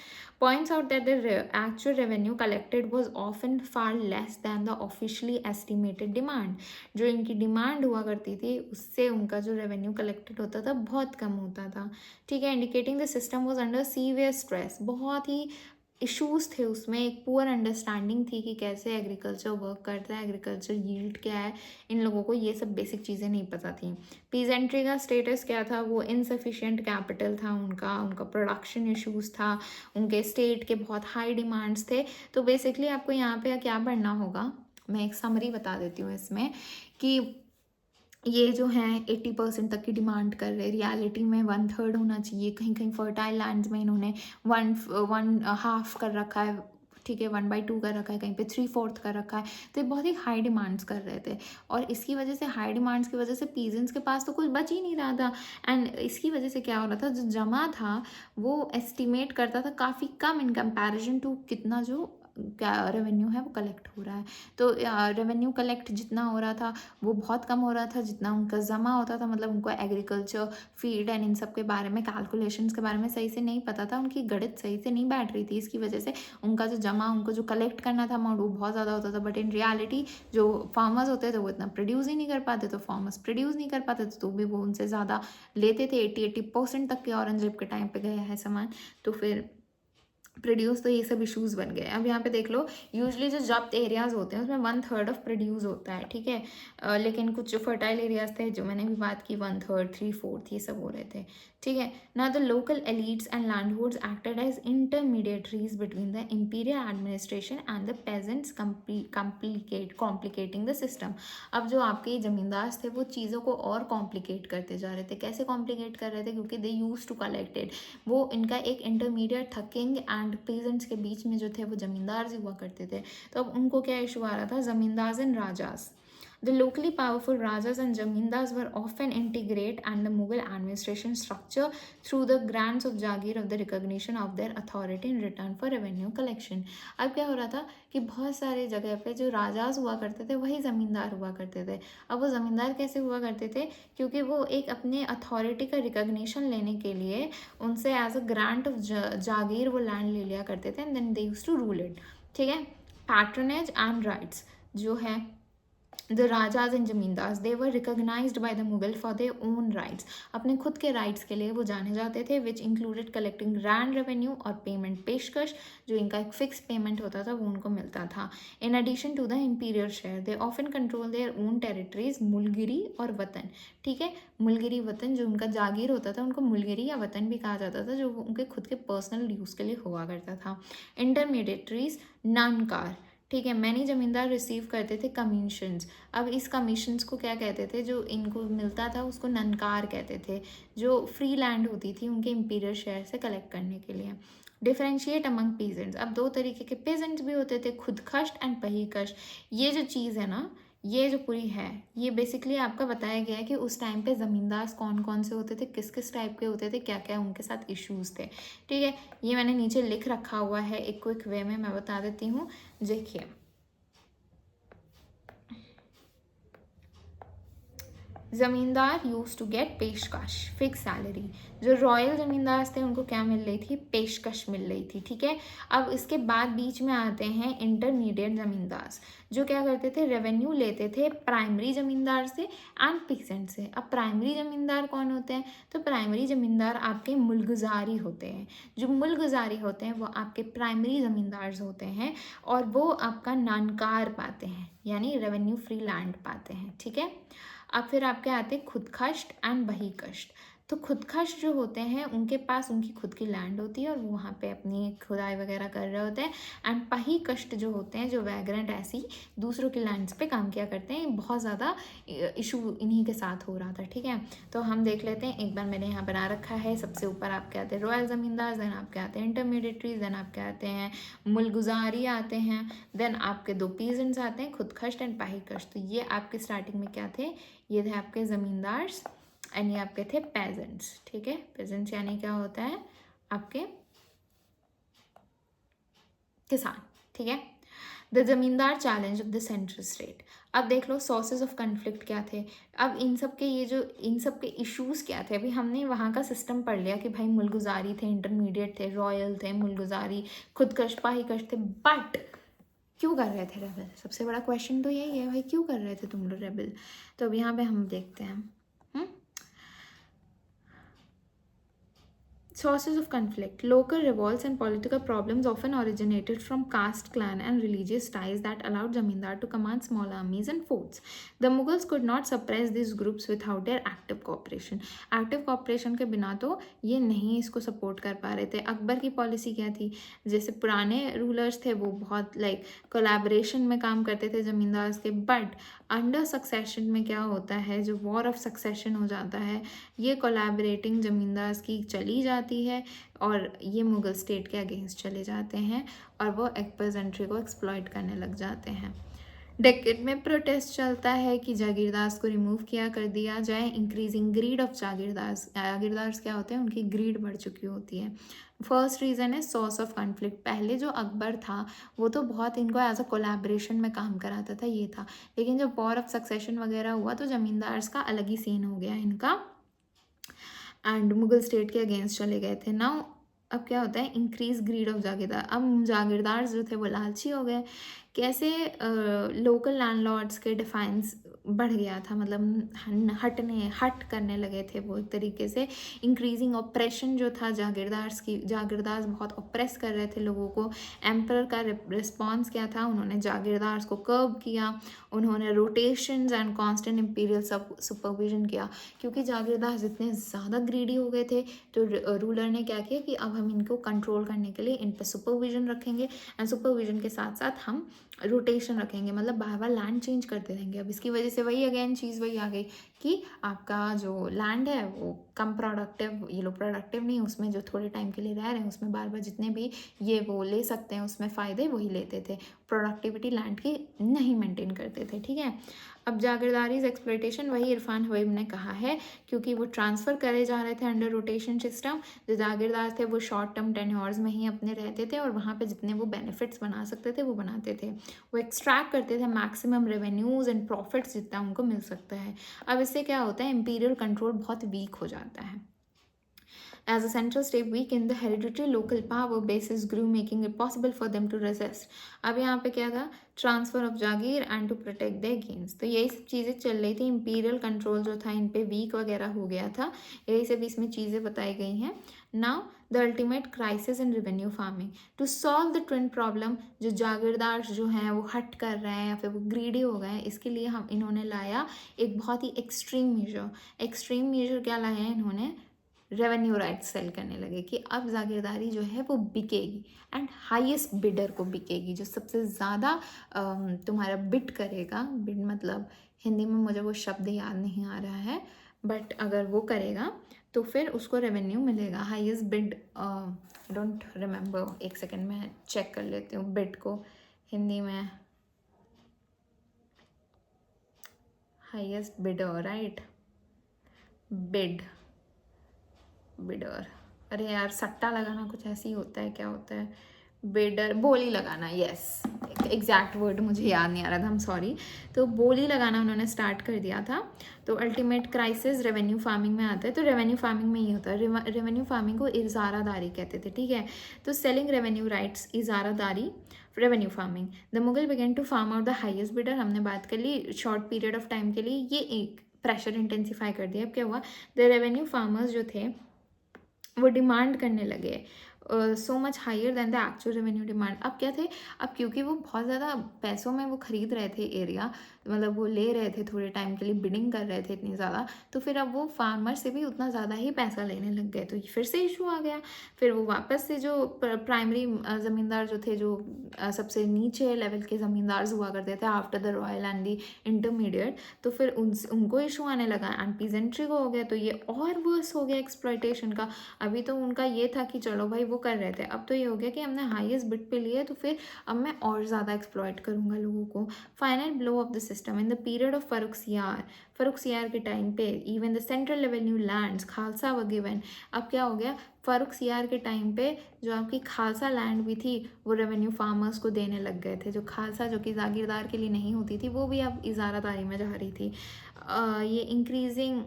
Points out that the actual revenue collected was often far less than the officially estimated demand. जो इनकी डिमांड हुआ करती थी उससे उनका जो रेवेन्यू कलेक्टेड होता था बहुत कम होता था, ठीक है। Indicating the system was under severe stress, बहुत ही इश्यूज थे उसमें। एक पुअर अंडरस्टैंडिंग थी कि कैसे एग्रीकल्चर वर्क करता है, एग्रीकल्चर यील्ड क्या है, इन लोगों को ये सब बेसिक चीज़ें नहीं पता थी। पीजेंट्री का स्टेटस क्या था? वो इनसफिशिएंट कैपिटल था उनका, उनका प्रोडक्शन इश्यूज था, उनके स्टेट के बहुत हाई डिमांड्स थे। तो बेसिकली आपको यहाँ पे क्या पढ़ना होगा, मैं एक समरी बता देती हूँ इसमें, कि ये जो हैं 80% तक की डिमांड कर रहे, रियलिटी में 1/3 होना चाहिए। कहीं कहीं फर्टाइल लैंड्स में इन्होंने 1/2 कर रखा है, ठीक है, 1/2 कर रखा है, कहीं पे 3/4 कर रखा है। तो ये बहुत ही हाई डिमांड्स कर रहे थे, और इसकी वजह से, हाई डिमांड्स की वजह से पीजेंट्स के पास तो कुछ बच ही नहीं रहा था। एंड इसकी वजह से क्या हो रहा था, जो जमा था वो एस्टिमेट करता था काफ़ी कम इन कंपैरिजन टू कितना जो क्या रेवेन्यू है वो कलेक्ट हो रहा है। तो रेवेन्यू कलेक्ट जितना हो रहा था वो बहुत कम हो रहा था जितना उनका जमा होता था। मतलब उनको एग्रीकल्चर, फीड एंड इन सब के बारे में, कैलकुलेशंस के बारे में सही से नहीं पता था, उनकी गणित सही से नहीं बैठ रही थी। इसकी वजह से उनका जो जमा, उनको जो कलेक्ट करना था अमाउंट, वो बहुत ज़्यादा होता था। बट इन रियलिटी जो फार्मर्स होते थे वो इतना प्रोड्यूस ही नहीं कर पाते, तो फार्मर्स प्रोड्यूस नहीं कर पाते तो भी वो उनसे ज़्यादा लेते थे। 80% तक के औरंगजेब के टाइम पे गया है सामान, तो फिर प्रोड्यूस, तो ये सब इश्यूज बन गए। अब यहाँ पे देख लो, यूजली जो जब्त एरियाज होते हैं उसमें 1/3 ऑफ प्रोड्यूस होता है, ठीक है। लेकिन कुछ जो फर्टाइल एरियाज थे, जो मैंने भी बात की, 1/3, 3/4 ये सब हो रहे थे, ठीक है ना। The local elites and landholds acted as intermediaries between the imperial administration and the peasants, complicating the system. अब जो आपके जमींदार थे वो चीज़ों को और कॉम्प्लिकेट करते जा रहे थे। कैसे कॉम्प्लिकेट कर रहे थे? क्योंकि दे यूज टू कलेक्टेड, वो इनका एक इंटरमीडिएट था, किंग एंड पेजेंट्स के बीच में जो थे वो जमींदार हुआ करते थे। तो अब उनको क्या इशू आ रहा था? जमींदार and rajas. The locally powerful Rajas and Jamindars were often integrate and the Mughal administration structure through the grants of Jagir of the recognition of their authority in return for revenue collection. अब क्या हो रहा था कि बहुत सारे जगह पे जो राजाज हुआ करते थे वही ज़मींदार हुआ करते थे। अब वो ज़मींदार कैसे हुआ करते थे? क्योंकि वो एक अपने अथॉरिटी का रिकग्निशन लेने के लिए उनसे as a grant of jagir वो लैंड ले लिया करते थे, and then they used to rule it, ठीक है। पैट्रनेज एंड राइट्स जो है The rajas and zamindars, they were recognized by the Mughal for their own rights. अपने खुद के rights के लिए वो जाने जाते थे, which included collecting grand revenue और payment पेशकश, जो इनका एक fixed payment होता था वो उनको मिलता था. In addition to the imperial share, they often control their own territories, मुलगिरी और वतन. ठीक है, मुलगिरी वतन जो उनका जागीर होता था उनको मुलगिरी या वतन भी कहा जाता था, जो उनके खुद के पर्सनल यूज़ के लिए हुआ करता था. इंटरमीडिएटरीज, नानकार. ठीक है, मैनी जमींदार रिसीव करते थे कमीशंस. अब इस कमीशंस को क्या कहते थे, जो इनको मिलता था उसको ननकार कहते थे, जो फ्री लैंड होती थी उनके इंपीरियल शेयर से कलेक्ट करने के लिए. Differentiate among peasants. अब दो तरीके के पेजेंट्स भी होते थे, खुदकश्त एंड पहिकश. ये जो चीज़ है ना, ये जो पूरी है, ये बेसिकली आपका बताया गया है कि उस टाइम पे ज़मींदार कौन कौन से होते थे, किस किस टाइप के होते थे, क्या क्या उनके साथ इश्यूज़ थे. ठीक है, ये मैंने नीचे लिख रखा हुआ है, एक क्विक वे में मैं बता देती हूँ. देखिए, ज़मींदार यूज टू गेट पेशकश, फिक्स सैलरी. जो रॉयल ज़मींदार थे उनको क्या मिल रही थी, पेशकश मिल रही थी. ठीक है, अब इसके बाद बीच में आते हैं इंटरमीडिएट ज़मींदार, जो क्या करते थे, रेवेन्यू लेते थे प्राइमरी ज़मींदार से एंड पीसेंट से. अब प्राइमरी ज़मींदार कौन होते हैं, तो प्राइमरी ज़मींदार आपके मुलगुजारी होते हैं. जो मुलगुजारी होते हैं वो आपके प्राइमरी ज़मींदार होते हैं, और वो आपका नानकार पाते हैं, यानी रेवेन्यू फ्री लैंड पाते हैं. ठीक है, अब फिर आपके आते हैं खुदकश्त एंड बहीकश्त. तो खुदकश्त जो होते हैं उनके पास उनकी खुद की लैंड होती है और वो वहाँ पे अपनी खुदाई वगैरह कर रहे होते हैं. एंड बहीकश्त जो होते हैं, जो वैग्रेंट ऐसी दूसरों की लैंड्स पे काम किया करते हैं. बहुत ज़्यादा इशू इन्हीं के साथ हो रहा था. ठीक है, तो हम देख लेते हैं. एक बार मैंने यहाँ बना रखा है. सबसे ऊपर आपके आते हैं रॉयल ज़मींदार, देन आपके आते हैं इंटरमीडिएटरीज, देन आपके आते हैं मुलगुजारी आते हैं, देन आपके दो पीजेंट्स आते हैं, खुदकश्त एंड बहीकश्त. तो ये आपके स्टार्टिंग में क्या थे, ये थे आपके ज़मींदार्स एंड ये आपके थे पेजेंट्स. ठीक है, पेजेंट्स यानी क्या होता है, आपके किसान. ठीक है, द जमींदार challenge of the central state. अब देख लो सोर्सेज ऑफ कन्फ्लिक्ट क्या थे. अब इन सब के इन सब के इश्यूज़ क्या थे. अभी हमने वहाँ का सिस्टम पढ़ लिया कि भाई मुलगुजारी थे, इंटरमीडिएट थे, रॉयल थे, मुलगुजारी, खुदकश, पाहीकश थे. बट क्यों कर रहे थे रेबल, सबसे बड़ा क्वेश्चन तो यही है भाई, क्यों कर रहे थे तुम लोग रेबल. तो अब यहाँ पे हम देखते हैं. Sources of conflict. Local revolts and political problems often originated from caste, clan, and religious ties that allowed zamindar to command small armies and forts. The Mughals could not suppress these groups without their active cooperation. Active cooperation के बिना तो ये नहीं इसको support कर पा रहे थे. अकबर की पॉलिसी क्या थी, जैसे पुराने रूलर्स थे वो बहुत कोलैबोरेशन में काम करते थे ज़मींदार के. बट अंडर सक्सेशन में क्या होता है, जो वॉर ऑफ सक्सेशन हो जाता है, ये कोलैबोरेटिंग ज़मींदार की चली जाती है और ये मुग़ल स्टेट के अगेंस्ट चले जाते हैं और वो एक पेजेंट्री को एक्सप्लॉइट करने लग जाते हैं. डेकेड में प्रोटेस्ट चलता है कि जागीरदार्स को रिमूव किया कर दिया जाए. Increasing greed of jagirdars. Jagirdars क्या होते हैं, उनकी ग्रीड बढ़ चुकी होती है. फर्स्ट रीज़न है सोर्स ऑफ कॉन्फ्लिक्ट. पहले जो अकबर था वो तो बहुत इनको एज अ कोलैबोरेशन में काम कराता था, ये था. लेकिन जब वॉर ऑफ सक्सेशन वगैरह हुआ तो ज़मींदार्स का अलग ही सीन हो गया इनका एंड मुग़ल स्टेट के अगेंस्ट चले गए थे. नाउ अब क्या होता है, इंक्रीज ग्रीड ऑफ जागीरदार. अब जागीरदार जो थे वो लालची हो गए. कैसे, लोकल लैंडलॉर्ड्स के डिफाइंस बढ़ गया था, मतलब हट करने लगे थे वो एक तरीके से. इंक्रीजिंग ऑप्रेशन जो था जागीरदार्स बहुत ऑप्रेस कर रहे थे लोगों को. एम्परर का रिस्पॉन्स क्या था, उन्होंने जागीरदार्स को कर्ब किया, उन्होंने rotations and constant imperial supervision किया. क्योंकि जागीरदार्स इतने ज़्यादा ग्रीडी हो गए थे तो रूलर ने क्या किया कि अब हम इनको कंट्रोल करने के लिए इन पर सुपरविजन रखेंगे एंड सुपरविजन के साथ साथ हम रोटेशन रखेंगे, मतलब बार बार लैंड चेंज करते रहेंगे. अब इसकी वजह से वही अगेन चीज़ वही आ गई कि आपका जो लैंड है वो कम प्रोडक्टिव, ये लोग प्रोडक्टिव नहीं, उसमें जो थोड़े टाइम के लिए रह रहे हैं उसमें बार बार जितने भी ये वो ले सकते हैं उसमें फ़ायदे वही लेते थे. प्रोडक्टिविटी लैंड की नहीं मेंटेन करते थे. ठीक है, अब जागीरदारीज एक्सप्लॉयटेशन वही इरफान हबीब ने कहा है, क्योंकि वो ट्रांसफ़र करे जा रहे थे अंडर रोटेशन सिस्टम. जो जागीरदार थे वो शॉर्ट टर्म टेन्योर्स में ही अपने रहते थे और वहाँ पे जितने वो बेनिफिट्स बना सकते थे वो बनाते थे. वो एक्सट्रैक्ट करते थे मैक्सिमम रेवेन्यूज़ एंड प्रॉफिट्स जितना उनको मिल सकता है. अब इससे क्या होता है, इंपीरियल कंट्रोल बहुत वीक हो जाता है. As a central state weakened, the hereditary local power bases grew, making it possible for them to resist. अब यहाँ पे क्या था, transfer of jagir and to protect their gains. तो यही सब चीज़ें चल रही थी। इंपीरियल कंट्रोल जो था इन पे वीक वगैरह हो गया था, यही सब इसमें चीज़ें बताई गई हैं। Now the ultimate crisis in revenue farming, to solve the twin problem, जो जागीरदार जो हैं वो हट कर रहे हैं या फिर वो ग्रीडी हो गए हैं, इसके लिए हम इन्होंने लाया एक बहुत ही एक्सट्रीम मेजर। एक्सट्रीम मेजर क्या लाया है इन्होंने, रेवेन्यू राइट्स सेल करने लगे कि अब जागीरदारी जो है वो बिकेगी एंड हाईएस्ट बिडर को बिकेगी, जो सबसे ज़्यादा तुम्हारा बिड करेगा। बिड मतलब हिंदी में मुझे वो शब्द याद नहीं आ रहा है, बट अगर वो करेगा तो फिर उसको रेवेन्यू मिलेगा। हाईएस्ट बिड, डोंट रिमेंबर, एक सेकेंड में चेक कर लेती हूँ बिड को हिंदी में। Highest bidder, right, bid, bidder, अरे यार सट्टा लगाना कुछ ऐसे ही होता है, क्या होता है, बिडर, बोली लगाना, यस, एग्जैक्ट वर्ड मुझे याद नहीं आ रहा था, हम सॉरी। तो बोली लगाना उन्होंने स्टार्ट कर दिया था। तो अल्टीमेट क्राइसिस रेवेन्यू फार्मिंग में आता है। तो रेवेन्यू फार्मिंग में ये होता है, रेवेन्यू फार्मिंग को इजारादारी कहते थे, ठीक है। तो selling revenue rights, ijaradari, revenue farming. The Mughal began to farm out the highest bidder, हमने बात कर ली शॉर्ट पीरियड ऑफ टाइम के लिए, ये एक प्रेशर इंटेंसीफाई कर दिया। अब क्या हुआ, द रेवेन्यू फार्मर्स जो थे वो डिमांड करने लगे so much higher than the actual revenue demand. अब क्या थे, अब क्योंकि वो बहुत ज़्यादा पैसों में वो खरीद रहे थे एरिया, मतलब वो ले रहे थे थोड़े टाइम के लिए, बिडिंग कर रहे थे इतनी ज़्यादा, तो फिर अब वो फार्मर से भी उतना ज़्यादा ही पैसा लेने लग गए। तो फिर से इशू आ गया। फिर वो वापस से जो प्राइमरी ज़मींदार जो थे, जो सबसे नीचे लेवल के ज़मींदार हुआ करते थे after the royal and the intermediate, तो फिर उनको इशू आने लगा एंड पीजेंट्री को हो गया। तो ये और वर्स हो गया एक्सप्लॉयटेशन का। अभी तो उनका ये था कि चलो भाई वो कर रहे थे, अब तो ये हो गया कि हमने हाईएस्ट बिड पे लिए, तो फिर अब मैं और ज़्यादा एक्सप्लॉयट करूँगा लोगों को। Final blow of the system in the period of Farrukhsiyar के टाइम पे even the central revenue lands khalsa was given. अब क्या हो गया, फरुखसियार के टाइम पे जो आपकी खालसा लैंड भी थी वो रेवेन्यू फार्मर्स को देने लग गए थे। जो खालसा जो कि जागीरदार के लिए नहीं होती थी, वो भी अब इजारादारी में जा रही थी। ये इंक्रीजिंग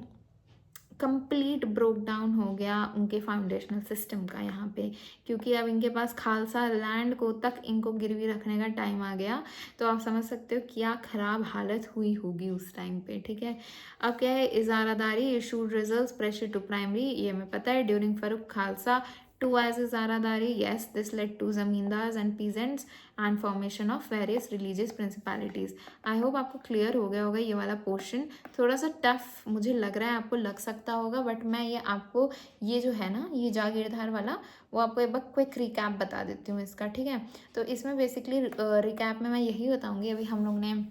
कंप्लीट ब्रोक डाउन हो गया उनके फाउंडेशनल सिस्टम का यहाँ पे, क्योंकि अब इनके पास खालसा लैंड को तक इनको गिरवी रखने का टाइम आ गया। तो आप समझ सकते हो क्या ख़राब हालत हुई होगी उस टाइम पे, ठीक है। अब क्या है, ijaradari issued results pressure to primary, ये हमें पता है, during Farrukh khalsa to as ijaradari, yes this led to zamindars and peasants and formation of various religious principalities. I hope आपको क्लियर हो गया होगा ये वाला पोर्शन। थोड़ा सा टफ मुझे लग रहा है, आपको लग सकता होगा, बट मैं ये आपको ये जो है ना, ये जागीरदार वाला, वो आपको एक बार क्विक रिकैप बता देती हूँ इसका, ठीक है। तो इसमें बेसिकली रिकैप में मैं यही बताऊँगी, अभी हम लोग ने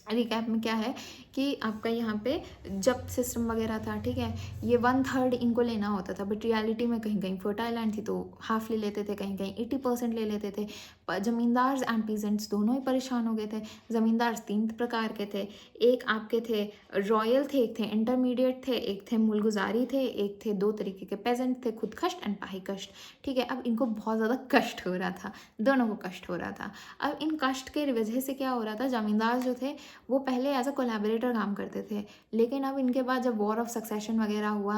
रिकैप में क्या है कि आपका यहाँ पे जब्त सिस्टम वगैरह था, ठीक है, ये 1/3 इनको लेना होता था, बट रियलिटी में कहीं कहीं फर्टाइल लैंड थी तो हाफ ले लेते थे, कहीं कहीं 80% ले लेते थे। जमींदार्स एंड पीजेंट्स दोनों ही परेशान हो गए थे। जमींदार 3 प्रकार के थे, एक आपके थे रॉयल थे, एक थे इंटरमीडिएट थे, एक थे मुलगुजारी थे, एक थे 2 तरीके के पेजेंट थे, खुद कष्ट एंड पाही कष्ट, ठीक है। अब इनको बहुत ज़्यादा कष्ट हो रहा था, दोनों को कष्ट हो रहा था। अब इन कष्ट के वजह से क्या हो रहा था, जमींदार जो थे वो पहले एज अ कोलैबोरेटर काम करते थे, लेकिन अब इनके बाद जब वॉर ऑफ सक्सेशन वगैरह हुआ,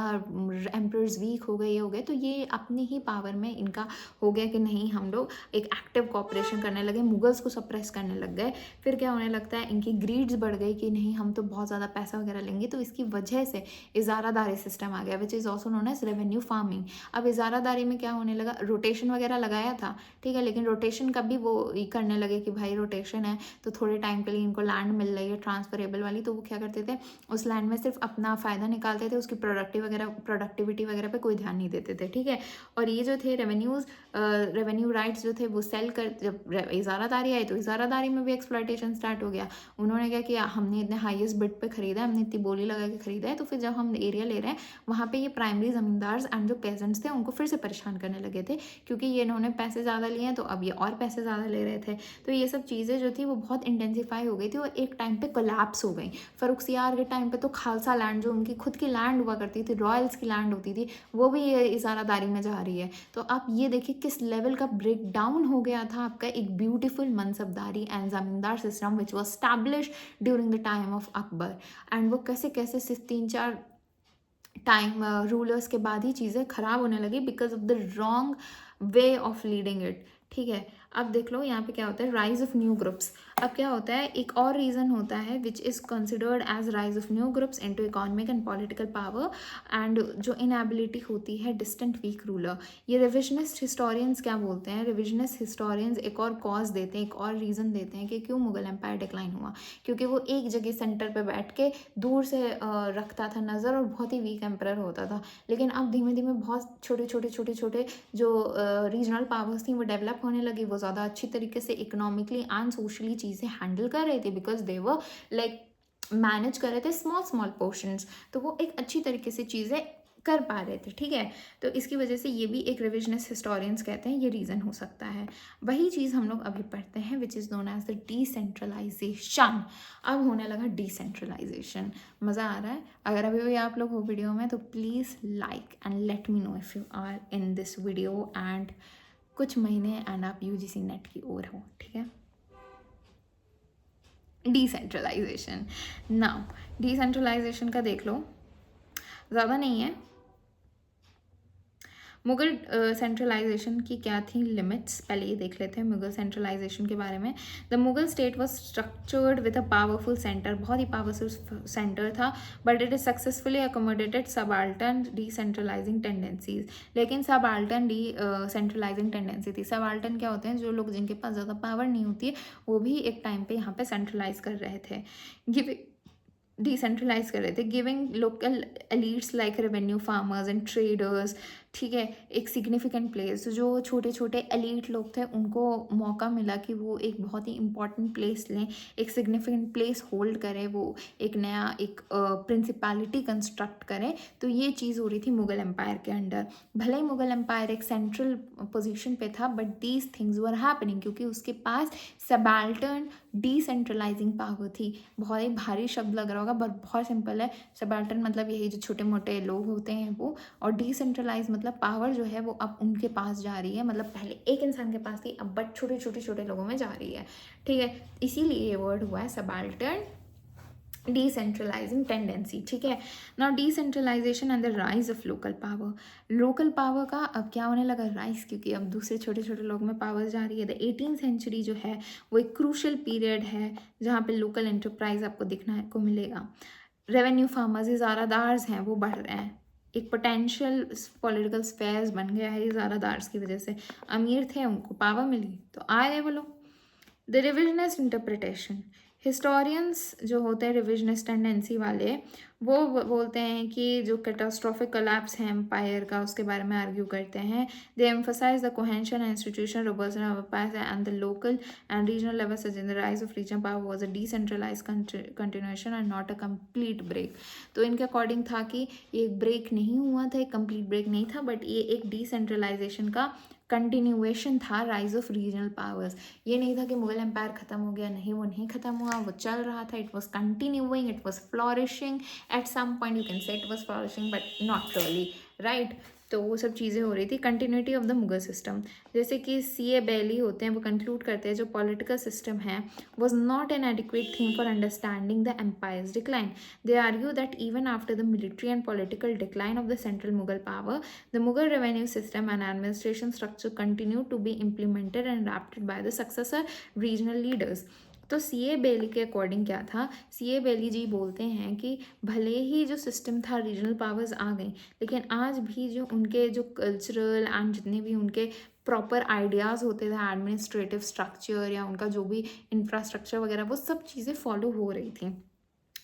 एम्परर्स वीक हो गए, ये हो गए, तो ये अपनी ही पावर में इनका हो गया कि नहीं, हम लोग एक एक्टिव कॉपरेशन करने लगे, मुगल्स को सप्रेस करने लग गए। फिर क्या होने लगता है, इनकी ग्रीड्स बढ़ गई कि नहीं हम तो बहुत ज़्यादा पैसा वगैरह लेंगे, तो इसकी वजह से इजारादारी सिस्टम आ गया, which is also known as revenue farming. अब इजारादारी में क्या होने लगा, रोटेशन वगैरह लगाया था, ठीक है, लेकिन रोटेशन का भी वो करने लगे कि भाई रोटेशन है तो थोड़े टाइम के लिए इनको लैंड मिल रही है ट्रांसफरेबल वाली, तो वो क्या करते थे, उस लैंड में सिर्फ अपना फ़ायदा निकालते थे, उसकी प्रोडक्टिविटी वगैरह पे कोई ध्यान नहीं देते थे, ठीक है। और ये जो थे रेवेन्यू राइट्स जो थे वो सेल कर, जब इजारादारी आई तो इजारादारी में भी एक्सप्लॉयटेशन स्टार्ट हो गया। उन्होंने क्या किया, हमने इतने हाईएस्ट बिड पे खरीदा है, हमने इतनी बोली लगा के खरीदा है, तो फिर जब हम एरिया ले रहे हैं वहाँ पे ये प्राइमरी जमींदार्स एंड जो पेजेंट्स थे उनको फिर से परेशान करने लगे थे, क्योंकि ये इन्होंने पैसे ज़्यादा लिए हैं तो अब ये और पैसे ज़्यादा ले रहे थे। तो ये सब चीज़ें जो थी वो बहुत इंटेंसीफाई हो गई थी और एक टाइम पे कोलैप्स हो गई। फरुखसियार के टाइम पे तो खालसा लैंड जो उनकी खुद की लैंड हुआ करती थी, रॉयल्स की लैंड होती थी, वो भी ये इजारादारी में जा रही है। तो आप ये देखिए किस लेवल का ब्रेक डाउन हो गया था आपका एक ब्यूटीफुल मनसबदारी एंड जमींदार system which was establish during the time of Akbar, and वो कैसे कैसे सिर्फ 3-4 टाइम रूलर्स के बाद ही चीज़ें ख़राब होने लगी because of the wrong way of leading it. ठीक है, अब देख लो यहाँ पे क्या होता है, राइज ऑफ न्यू ग्रुप्स। अब क्या होता है, एक और रीज़न होता है which is considered as rise of new groups into economic and political power, and जो इनएबिलिटी होती है डिस्टेंट वीक रूलर। ये रिविजनिस्ट हिस्टोरियंस क्या बोलते हैं, रिविजनिस्ट हिस्टोरियंस एक और कॉज देते हैं, एक और रीज़न देते हैं कि क्यों मुगल एम्पायर डिक्लाइन हुआ, क्योंकि वो एक जगह सेंटर पे बैठ के दूर से रखता था नज़र और बहुत ही वीक एम्परर होता था। लेकिन अब धीमे धीमे बहुत छोटे छोटे जो रीजनल पावर्स थी वो डेवलप होने लगी, वो ज़्यादा अच्छी तरीके से इकोनॉमिकली एंड सोशली चीज़ें हैंडल कर रहे थे because they were like manage कर रहे थे स्मॉल स्मॉल पोर्शंस, तो वो एक अच्छी तरीके से चीज़ें कर पा रहे थे। ठीक है, तो इसकी वजह से ये भी एक रिविजनिस्ट हिस्टोरियंस कहते हैं ये रीज़न हो सकता है। वही चीज़ हम लोग अभी पढ़ते हैं which is known as the decentralization. अब होने लगा डिसेंट्रलाइजेशन। मज़ा आ रहा है? अगर अभी भी आप लोग हो वीडियो में तो please like and let me know if you are in this video and कुछ महीने एंड आप यूजीसी नेट की ओर हो। ठीक है, डिसेंट्रलाइजेशन। नाउ डिसेंट्रलाइजेशन का देख लो, ज़्यादा नहीं है। मुगल सेंट्रलाइजेशन की क्या थी लिमिट्स, पहले ये देख लेते हैं मुगल सेंट्रलाइजेशन के बारे में। The Mughal state was structured with a powerful centre, बहुत ही पावरफुल सेंटर था, but it is successfully accommodated subaltern decentralising tendencies. लेकिन सबाल्टन सेंट्रलाइजिंग टेंडेंसी थी। सबाल्टन क्या होते हैं, जो लोग जिनके पास ज़्यादा पावर नहीं होती है वो भी एक टाइम पे यहाँ पे सेंट्रलाइज कर रहे थे, डिसेंट्रलाइज कर रहे थे, giving local elites like revenue farmers and traders, ठीक है, एक सिग्निफिकेंट प्लेस। जो छोटे छोटे एलीट लोग थे उनको मौका मिला कि वो एक बहुत ही इंपॉर्टेंट प्लेस लें, एक सिग्निफिकेंट प्लेस होल्ड करें, वो एक नया एक प्रिंसिपैलिटी कंस्ट्रक्ट करें। तो ये चीज़ हो रही थी मुगल एम्पायर के अंडर। भले ही मुगल एम्पायर एक सेंट्रल पोजीशन पे था but these things were happening क्योंकि उसके पास सबाल्टर्न डिसेंट्रलाइजिंग पावर थी। बहुत ही भारी शब्द लग रहा होगा बट बहुत सिंपल है। सबाल्टर्न मतलब यही जो छोटे मोटे लोग होते हैं वो, और डिसेंट्रलाइज मतलब पावर जो है वो अब उनके पास जा रही है, मतलब पहले एक इंसान के पास थी अब बट छोटे लोगों में जा रही है। ठीक है, इसीलिए ये वर्ड हुआ है सबाल्टर्न डिसेंट्रलाइजिंग टेंडेंसी। ठीक है, now decentralization and the rise of local power. Local power का अब क्या होने लगा, राइज, क्योंकि अब दूसरे छोटे छोटे लोगों में पावर जा रही है। द 18th सेंचुरी जो है वो एक क्रूशल पीरियड है जहाँ पे लोकल एंटरप्राइज आपको दिखने को मिलेगा। रेवेन्यू फार्मर्स, इजारादार्स हैं वो बढ़ रहे हैं, एक पोटेंशियल पॉलिटिकल स्पेयर्स बन गया है इजारादार्स की वजह से। अमीर थे उनको पावर मिली तो आ गए वो लोग। द रिविजनिस्ट इंटरप्रिटेशन, हिस्टोरियंस जो होते हैं रिविजनिस्ट टेंडेंसी वाले वो बोलते हैं कि जो कैटास्ट्रोफिक कोलैप्स है एम्पायर का उसके बारे में आर्ग्यू करते हैं। They emphasise the cohesion institution रोबर्सन of empires and the local and regional level such in the rise of regional power was a decentralised continuation and not a complete break. तो इनके according था कि ये एक break नहीं हुआ था, एक कंप्लीट ब्रेक नहीं था, बट ये एक डिसेंट्रलाइजेशन का कंटिन्यूएशन था राइज ऑफ रीजनल पावर्स। ये नहीं था कि मुगल एम्पायर ख़त्म हो गया, नहीं वो नहीं ख़त्म हुआ, वो चल रहा था, it was continuing, it was flourishing. At some point you can say it was flourishing but not really, right. तो वो सब चीज़ें हो रही थी, continuity of the Mughal system. जैसे कि C.A. बेली होते हैं वो कंक्लूड करते हैं जो पॉलिटिकल सिस्टम है was not an adequate theme for understanding the empire's decline. They argue that even after the military and political decline of the central Mughal power, the Mughal revenue system and administration structure continued to be implemented and adapted by the successor regional leaders. तो C.A. बेली के according क्या था, C.A. बेली जी बोलते हैं कि भले ही जो system था रीजनल पावर्स आ गई लेकिन आज भी जो उनके जो कल्चरल एंड जितने भी उनके प्रॉपर आइडियाज़ होते थे एडमिनिस्ट्रेटिव स्ट्रक्चर या उनका जो भी इंफ्रास्ट्रक्चर वगैरह वो सब चीज़ें फॉलो हो रही थी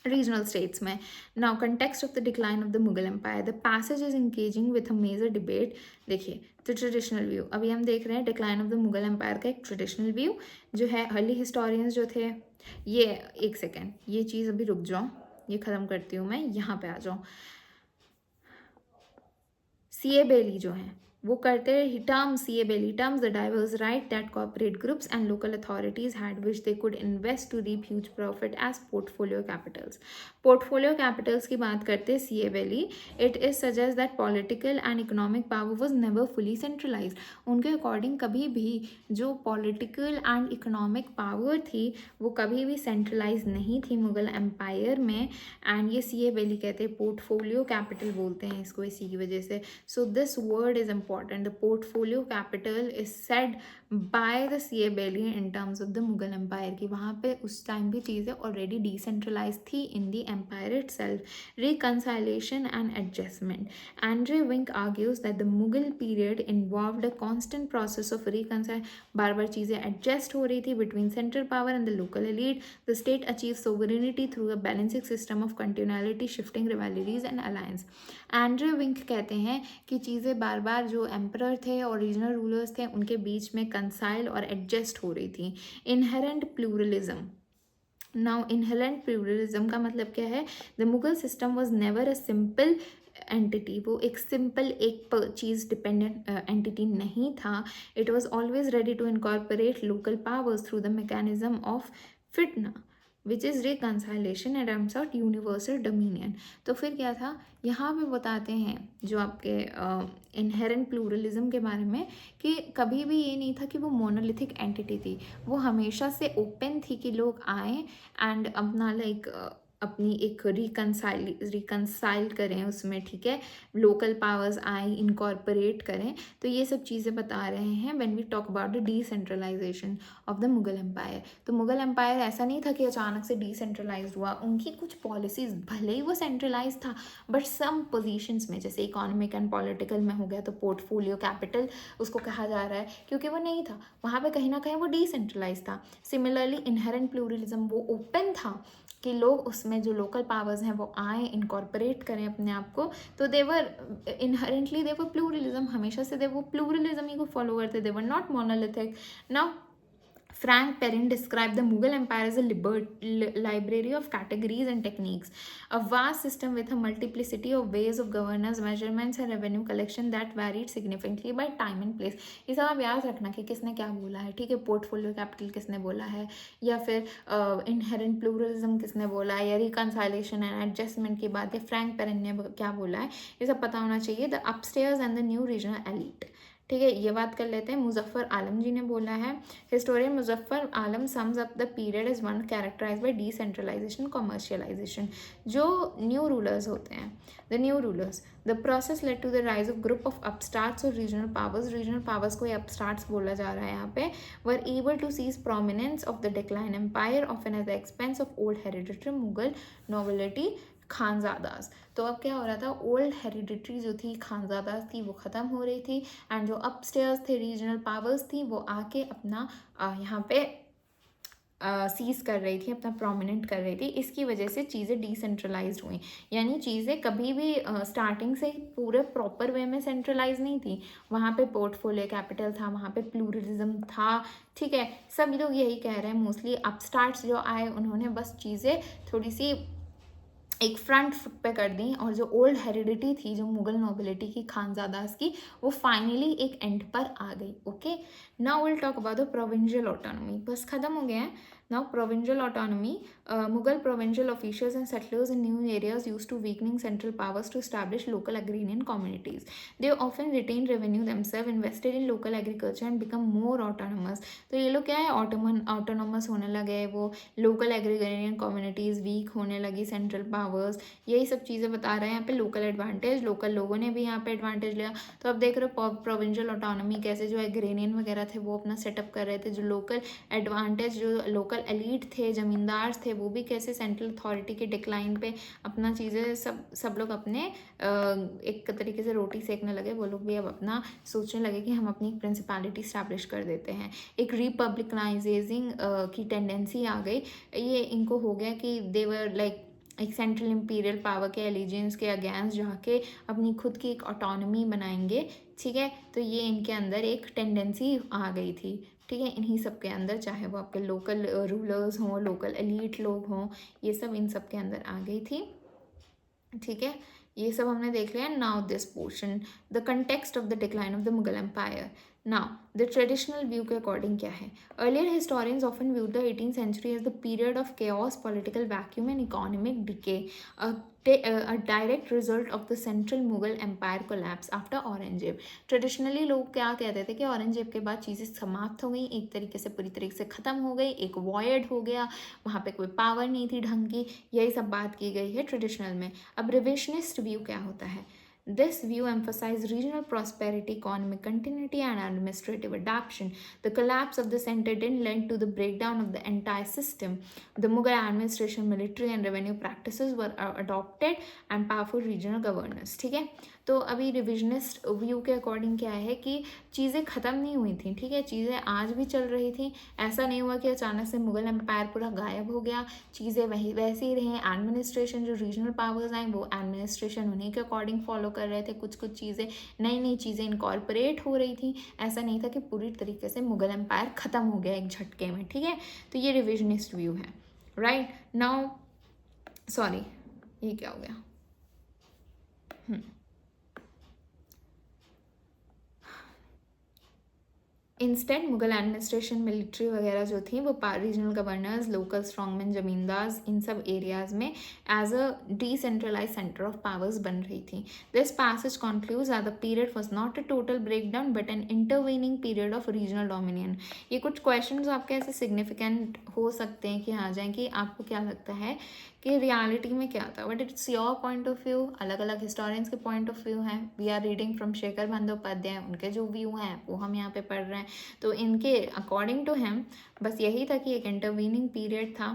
regional states में. Now context of the decline of the Mughal Empire. The passage is engaging with a major debate. देखिए तो ट्रेडिशनल व्यू अभी हम देख रहे हैं decline of the Mughal empire का एक ट्रेडिशनल व्यू जो है अर्ली हिस्टोरियंस जो थे। ये एक सेकेंड ये चीज़ अभी रुक जाओ, ये ख़त्म करती हूँ मैं, यहाँ पे आ जाओ। C.A. बेली जो है वो करते रहे terms CA Belli terms the diverse right that corporate groups and local authorities had which they could invest to reap huge profit as portfolio capitals. Portfolio capitals की बात करते हैं CA Belli. It is suggest that political and economic power was never fully centralized. उनके according कभी भी जो political and economic power थी वो कभी भी सेंट्रलाइज नहीं थी मुगल एम्पायर में. एंड ये CA Belli कहते हैं पोर्टफोलियो कैपिटल बोलते हैं इसको इसी की वजह से. So this word is important. The portfolio capital is said by the CA Belli in terms of the Mughal Empire कि वहाँ पे उस टाइम भी चीज़ें already decentralized थी in the empire itself. Reconciliation and adjustment. Andre Wink argues that the Mughal period involved a constant process of reconcile. बार बार चीज़ें adjust हो रही थी between central power and the local elite. The state achieved sovereignty through a balancing system of continuality, shifting rivalries and alliance. Andre Wink कहते हैं कि चीज़ें बार बार जो emperor थे और रीजनल रूलर्स थे उनके बीच में कंसाइल और एडजस्ट हो रही थी. Inherent pluralism. Now inherent pluralism का मतलब क्या है? The Mughal system was never a simple entity. वो एक सिंपल एक चीज़ डिपेंडेंट एंटिटी नहीं था. It was always ready to incorporate local powers through the mechanism of फिटना which is reconciliation and aims out universal dominion. तो फिर क्या था? यहाँ पे बताते हैं जो आपके इनहेरेंट प्लूरलिज्म के बारे में कि कभी भी ये नहीं था कि वो मोनोलिथिक एंटिटी थी. वो हमेशा से ओपन थी कि लोग आएँ एंड अपना लाइक अपनी एक रिकन्साइल करें उसमें. ठीक है, लोकल पावर्स आए, इनकॉर्पोरेट करें. तो ये सब चीज़ें बता रहे हैं when we talk about the decentralization of the Mughal empire. तो मुगल एम्पायर ऐसा नहीं था कि अचानक से डिसेंट्रलाइज हुआ. उनकी कुछ पॉलिसीज़ भले ही वो सेंट्रलाइज था बट सम पोजीशंस में जैसे इकोनॉमिक एंड पॉलिटिकल में हो गया तो पोर्टफोलियो कैपिटल उसको कहा जा रहा है क्योंकि वो नहीं था वहाँ पे, कहीं ना कहीं वो डिसेंट्रलाइज था. सिमिलरली इनहेरेंट प्लूरलिज्म वो ओपन था कि लोग उसमें जो लोकल पावर्स हैं वो आए, इनकॉर्पोरेट करें अपने आप को. तो देवर इनहेरेंटली देवर प्लूरलिज्म, हमेशा से देवर प्लूरलिज्म ही को फॉलो करते, they were not monolithic. Now Frank Perrin described the Mughal Empire as a library of categories and techniques, a vast system with a multiplicity of ways of governance, measurements and revenue collection that varied significantly by time and place. ये सब आप याद रखना कि किसने क्या बोला है. ठीक है, पोर्टफोलियो कैपिटल किसने बोला है, या फिर इनहेरेंट प्लूरलिज्म किसने बोला है, या रिकन्साइलेशन एंड एडजस्टमेंट की बात है फ्रैंक पेरिन ने क्या बोला है, ये सब पता होना चाहिए. The upstairs and the new regional elite. ठीक है, ये बात कर लेते हैं. मुजफ्फर आलम जी ने बोला है, historian Muzaffar Alam sums up the period is one characterise by decentralisation, commercialisation. जो न्यू रूलर्स होते हैं, the new rulers, the process led to the rise of group of upstarts और रीजनल पावर्स. रीजनल पावर्स को अपस्टार्ट्स बोला जा रहा है यहाँ पे. Were able to seize prominence of the decline empire often at the expense of old hereditary Mughal nobility खानजादास. तो अब क्या हो रहा था, ओल्ड हेरिडिटरी जो थी खानजादास थी वो ख़त्म हो रही थी एंड जो अपस्टेयर्स थे रीजनल पावर्स थी वो आके अपना यहाँ पे सीज कर रही थी, अपना प्रोमिनेंट कर रही थी. इसकी वजह से चीज़ें डिसेंट्रलाइज्ड हुई. यानी चीज़ें कभी भी स्टार्टिंग से ही पूरे प्रॉपर वे में सेंट्रलाइज नहीं थी. वहाँ पे पोर्टफोलियो कैपिटल था, वहाँ पे प्लूरलिज्म था. ठीक है, सब लोग यही कह रहे हैं. मोस्टली अपस्टार्ट्स जो आए उन्होंने बस चीज़ें थोड़ी सी एक फ्रंट फुट पे कर दी और जो ओल्ड हेरिडिटी थी जो मुगल नोबिलिटी की खानजादास की वो फाइनली एक एंड पर आ गई. Okay, now will talk about the provincial autonomy. बस खत्म हो गया है. Now provincial autonomy. Mughal provincial officials and settlers in new areas use to weakening central powers to establish local agrarian communities. They often retain revenue themself, invested in local agriculture and become more autonomous. तो ये लोग क्या है, autonomous होने लगे. वो local agrarian communities week होने लगी, सेंट्रल पावर्स, यही सब चीज़ें बता रहे हैं यहाँ पे. लोकल एडवांटेज, लोकल लोगों ने भी यहाँ पे एडवांटेज लिया. तो अब देख रहे हो प्रोविंशियल ऑटोनॉमी कैसे जो एग्रेनियन वगैरह थे वो अपना सेटअप कर रहे थे. जो लोकल एडवांटेज, जो लोकल एलीट थे, जमींदार थे, वो भी कैसे सेंट्रल अथॉरिटी के डिक्लाइन पे अपना चीज़ें सब लोग अपने एक तरीके से रोटी सेकने लगे. वो लोग भी अब अपना सोचने लगे कि हम अपनी प्रिंसिपैलिटी स्टैब्लिश कर देते हैं. एक रिपब्लिकनाइजिंग की टेंडेंसी आ गई. ये इनको हो गया कि देवर लाइक एक सेंट्रल इम्पीरियल पावर के एलिजेंस के अगेंस्ट जाके अपनी खुद की एक ऑटोनॉमी बनाएंगे. ठीक है, तो ये इनके अंदर एक टेंडेंसी आ गई थी. ठीक है, इन्हीं सब के अंदर, चाहे वो आपके लोकल रूलर्स हों, लोकल एलीट लोग हों, ये सब इन सब के अंदर आ गई थी. ठीक है, ये सब हमने देख लिया. Now this portion, the context of the decline of the Mughal empire. Now the traditional view के अकॉर्डिंग क्या है? Earlier historians often view the 18th century as the period of chaos, political vacuum and economic decay, a direct result of the central Mughal empire collapse after Aurangzeb. Traditionally लोग क्या कहते थे कि औरंगजेब के बाद चीज़ें समाप्त हो गई, एक तरीके से पूरी तरीके से ख़त्म हो गई, एक वॉयड हो गया, वहाँ पे कोई पावर नहीं थी ढंग की. यही सब बात की गई है ट्रेडिशनल में. अब रिविजनिस्ट व्यू क्या होता है? This view emphasized regional prosperity, economic continuity, and administrative adaptation. The collapse of the center didn't lead to the breakdown of the entire system. The Mughal administration, military, and revenue practices were adopted, and powerful regional governors. ठीक है, तो अभी revisionist view के according क्या है कि चीज़ें ख़त्म नहीं हुई थी. ठीक है, चीज़ें आज भी चल रही थी. ऐसा नहीं हुआ कि अचानक से मुगल एम्पायर पूरा गायब हो गया. चीज़ें वही वैसे ही रहीं. एडमिनिस्ट्रेशन जो रीजनल पावर्स आए वो एडमिनिस्ट्रेशन उन्हीं के अकॉर्डिंग फॉलो कर रहे थे. कुछ चीज़ें नई नई चीज़ें इनकॉर्पोरेट हो रही थी. ऐसा नहीं था कि पूरी तरीके से मुगल एम्पायर ख़त्म हो गया एक झटके में. ठीक है, तो ये रिविजनिस्ट व्यू है. राइट नाउ, सॉरी ये क्या हो गया? इंस्टेंट मुगल एडमिनिस्ट्रेशन, मिलिट्री वगैरह जो थी वो regional governors, local strongman, zamindars, इन सब एरियाज में as a decentralise centre of powers बन रही थी. This passage concludes that the period was not a total breakdown but an intervening period of regional dominion. ये कुछ क्वेश्चंस आपके ऐसे सिग्निफिकेंट हो सकते हैं कि आ जाएं कि आपको क्या लगता है कि रियलिटी में क्या था. But it's your point of view. अलग अलग हिस्टोरियंस के पॉइंट ऑफ व्यू हैं. We are reading from Shekhar Bandopadhyay, उनके जो व्यू हैं वो हम यहाँ पे पढ़ रहे हैं. तो इनके अकॉर्डिंग टू हिम बस यही था कि एक इंटरवीनिंग पीरियड था.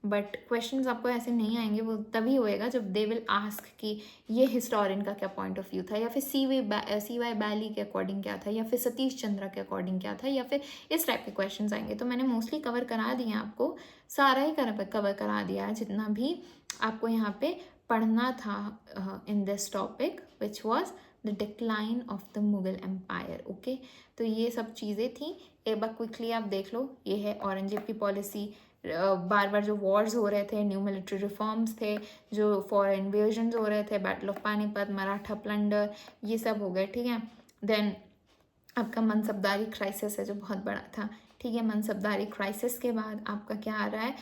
बट क्वेश्चंस आपको ऐसे नहीं आएंगे, वो तभी होएगा जब दे विल आस्क कि ये हिस्टोरियन का क्या पॉइंट ऑफ व्यू था, या फिर सी वाई बैली के अकॉर्डिंग क्या था, या फिर सतीश चंद्रा के अकॉर्डिंग क्या था, या फिर इस टाइप के क्वेश्चंस आएंगे. तो मैंने मोस्टली कवर करा दिया आपको, सारा ही कवर करा दिया है जितना भी आपको यहाँ पे पढ़ना था in this topic which was the decline of the Mughal empire. Okay, तो ये सब चीज़ें थी. एक बार क्विकली आप देख लो. ये है औरंगजेब की पॉलिसी. बार बार जो वॉर्स हो रहे थे, न्यू मिलिट्री रिफॉर्म्स थे, जो फॉरेन इन्वेजन्स हो रहे थे, battle of Panipat, Maratha plunder, ये सब हो गए. ठीक है, देन आपका मनसबदारी क्राइसिस है जो बहुत बड़ा था. ठीक है, मनसबदारी क्राइसिस के बाद आपका क्या आ रहा है?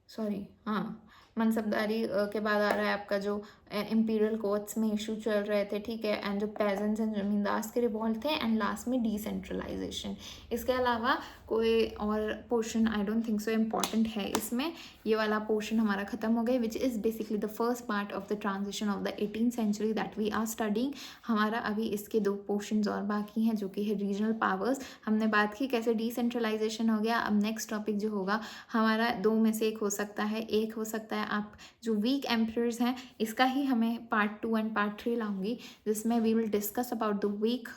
सॉरी, हाँ, मनसबदारी के बाद आ रहा है आपका जो इम्पीरियल कोर्ट्स में इशू चल रहे थे. ठीक है, एंड जो पेजेंट्स एंड जमींदार्स के रिवॉल्ट थे, एंड लास्ट में डिसेंट्रलाइजेशन. इसके अलावा कोई और portion I don't think so important है इसमें. ये वाला पोर्शन हमारा ख़त्म हो गया, which is basically the first part of the transition of the 18th century that we are studying. हमारा अभी इसके 2 पोर्शंस और बाकी हैं जो कि है रीजनल पावर्स. हमने बात की कैसे डिसेंट्रलाइजेशन हो गया. अब नेक्स्ट टॉपिक जो होगा हमारा 2 में से एक हो सकता है. एक हो सकता है आप जो वीक एम्परर्स हैं, इसका ही हमें पार्ट 2 एंड पार्ट 3 लाऊंगी, जिसमें we will discuss about the weak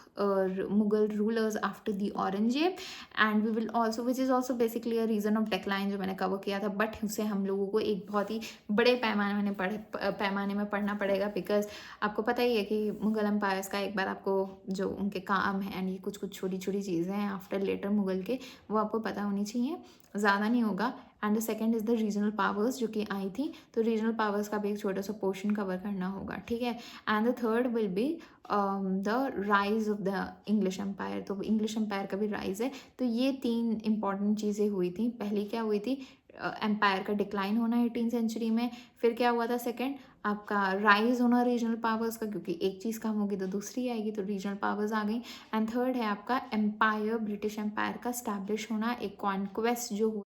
Mughal rulers after the Aurangzeb. And we will also which is also basically a reason of decline जो मैंने कवर किया था, बट उसे हम लोगों को एक बहुत ही बड़े पैमाने में पढ़ना पड़ेगा. बिकॉज आपको पता ही है कि मुगल एम्पायर्स का एक बार आपको जो उनके काम है एंड ये कुछ छोटी छोटी चीज़ें हैं आफ्टर लेटर मुगल के, वो आपको पता होनी चाहिए. ज़्यादा नहीं होगा. And the second is the regional powers जो कि आई थी, तो रीजनल पावर्स का भी एक छोटा सा पोर्शन कवर करना होगा. ठीक है, and the third will be the rise of the English empire. तो इंग्लिश एम्पायर का भी राइज है. तो ये 3 इंपॉर्टेंट चीज़ें हुई थी. पहली क्या हुई थी? एम्पायर का डिक्लाइन होना 18th century में. फिर क्या हुआ था? सेकेंड, आपका राइज होना रीजनल पावर्स का, क्योंकि एक चीज़ कम होगी तो दूसरी आएगी, तो रीजनल पावर्स आ गई. एंड थर्ड है आपका एम्पायर, ब्रिटिश एम्पायर का स्टैब्लिश होना, एक कॉन्क्वेस्ट जो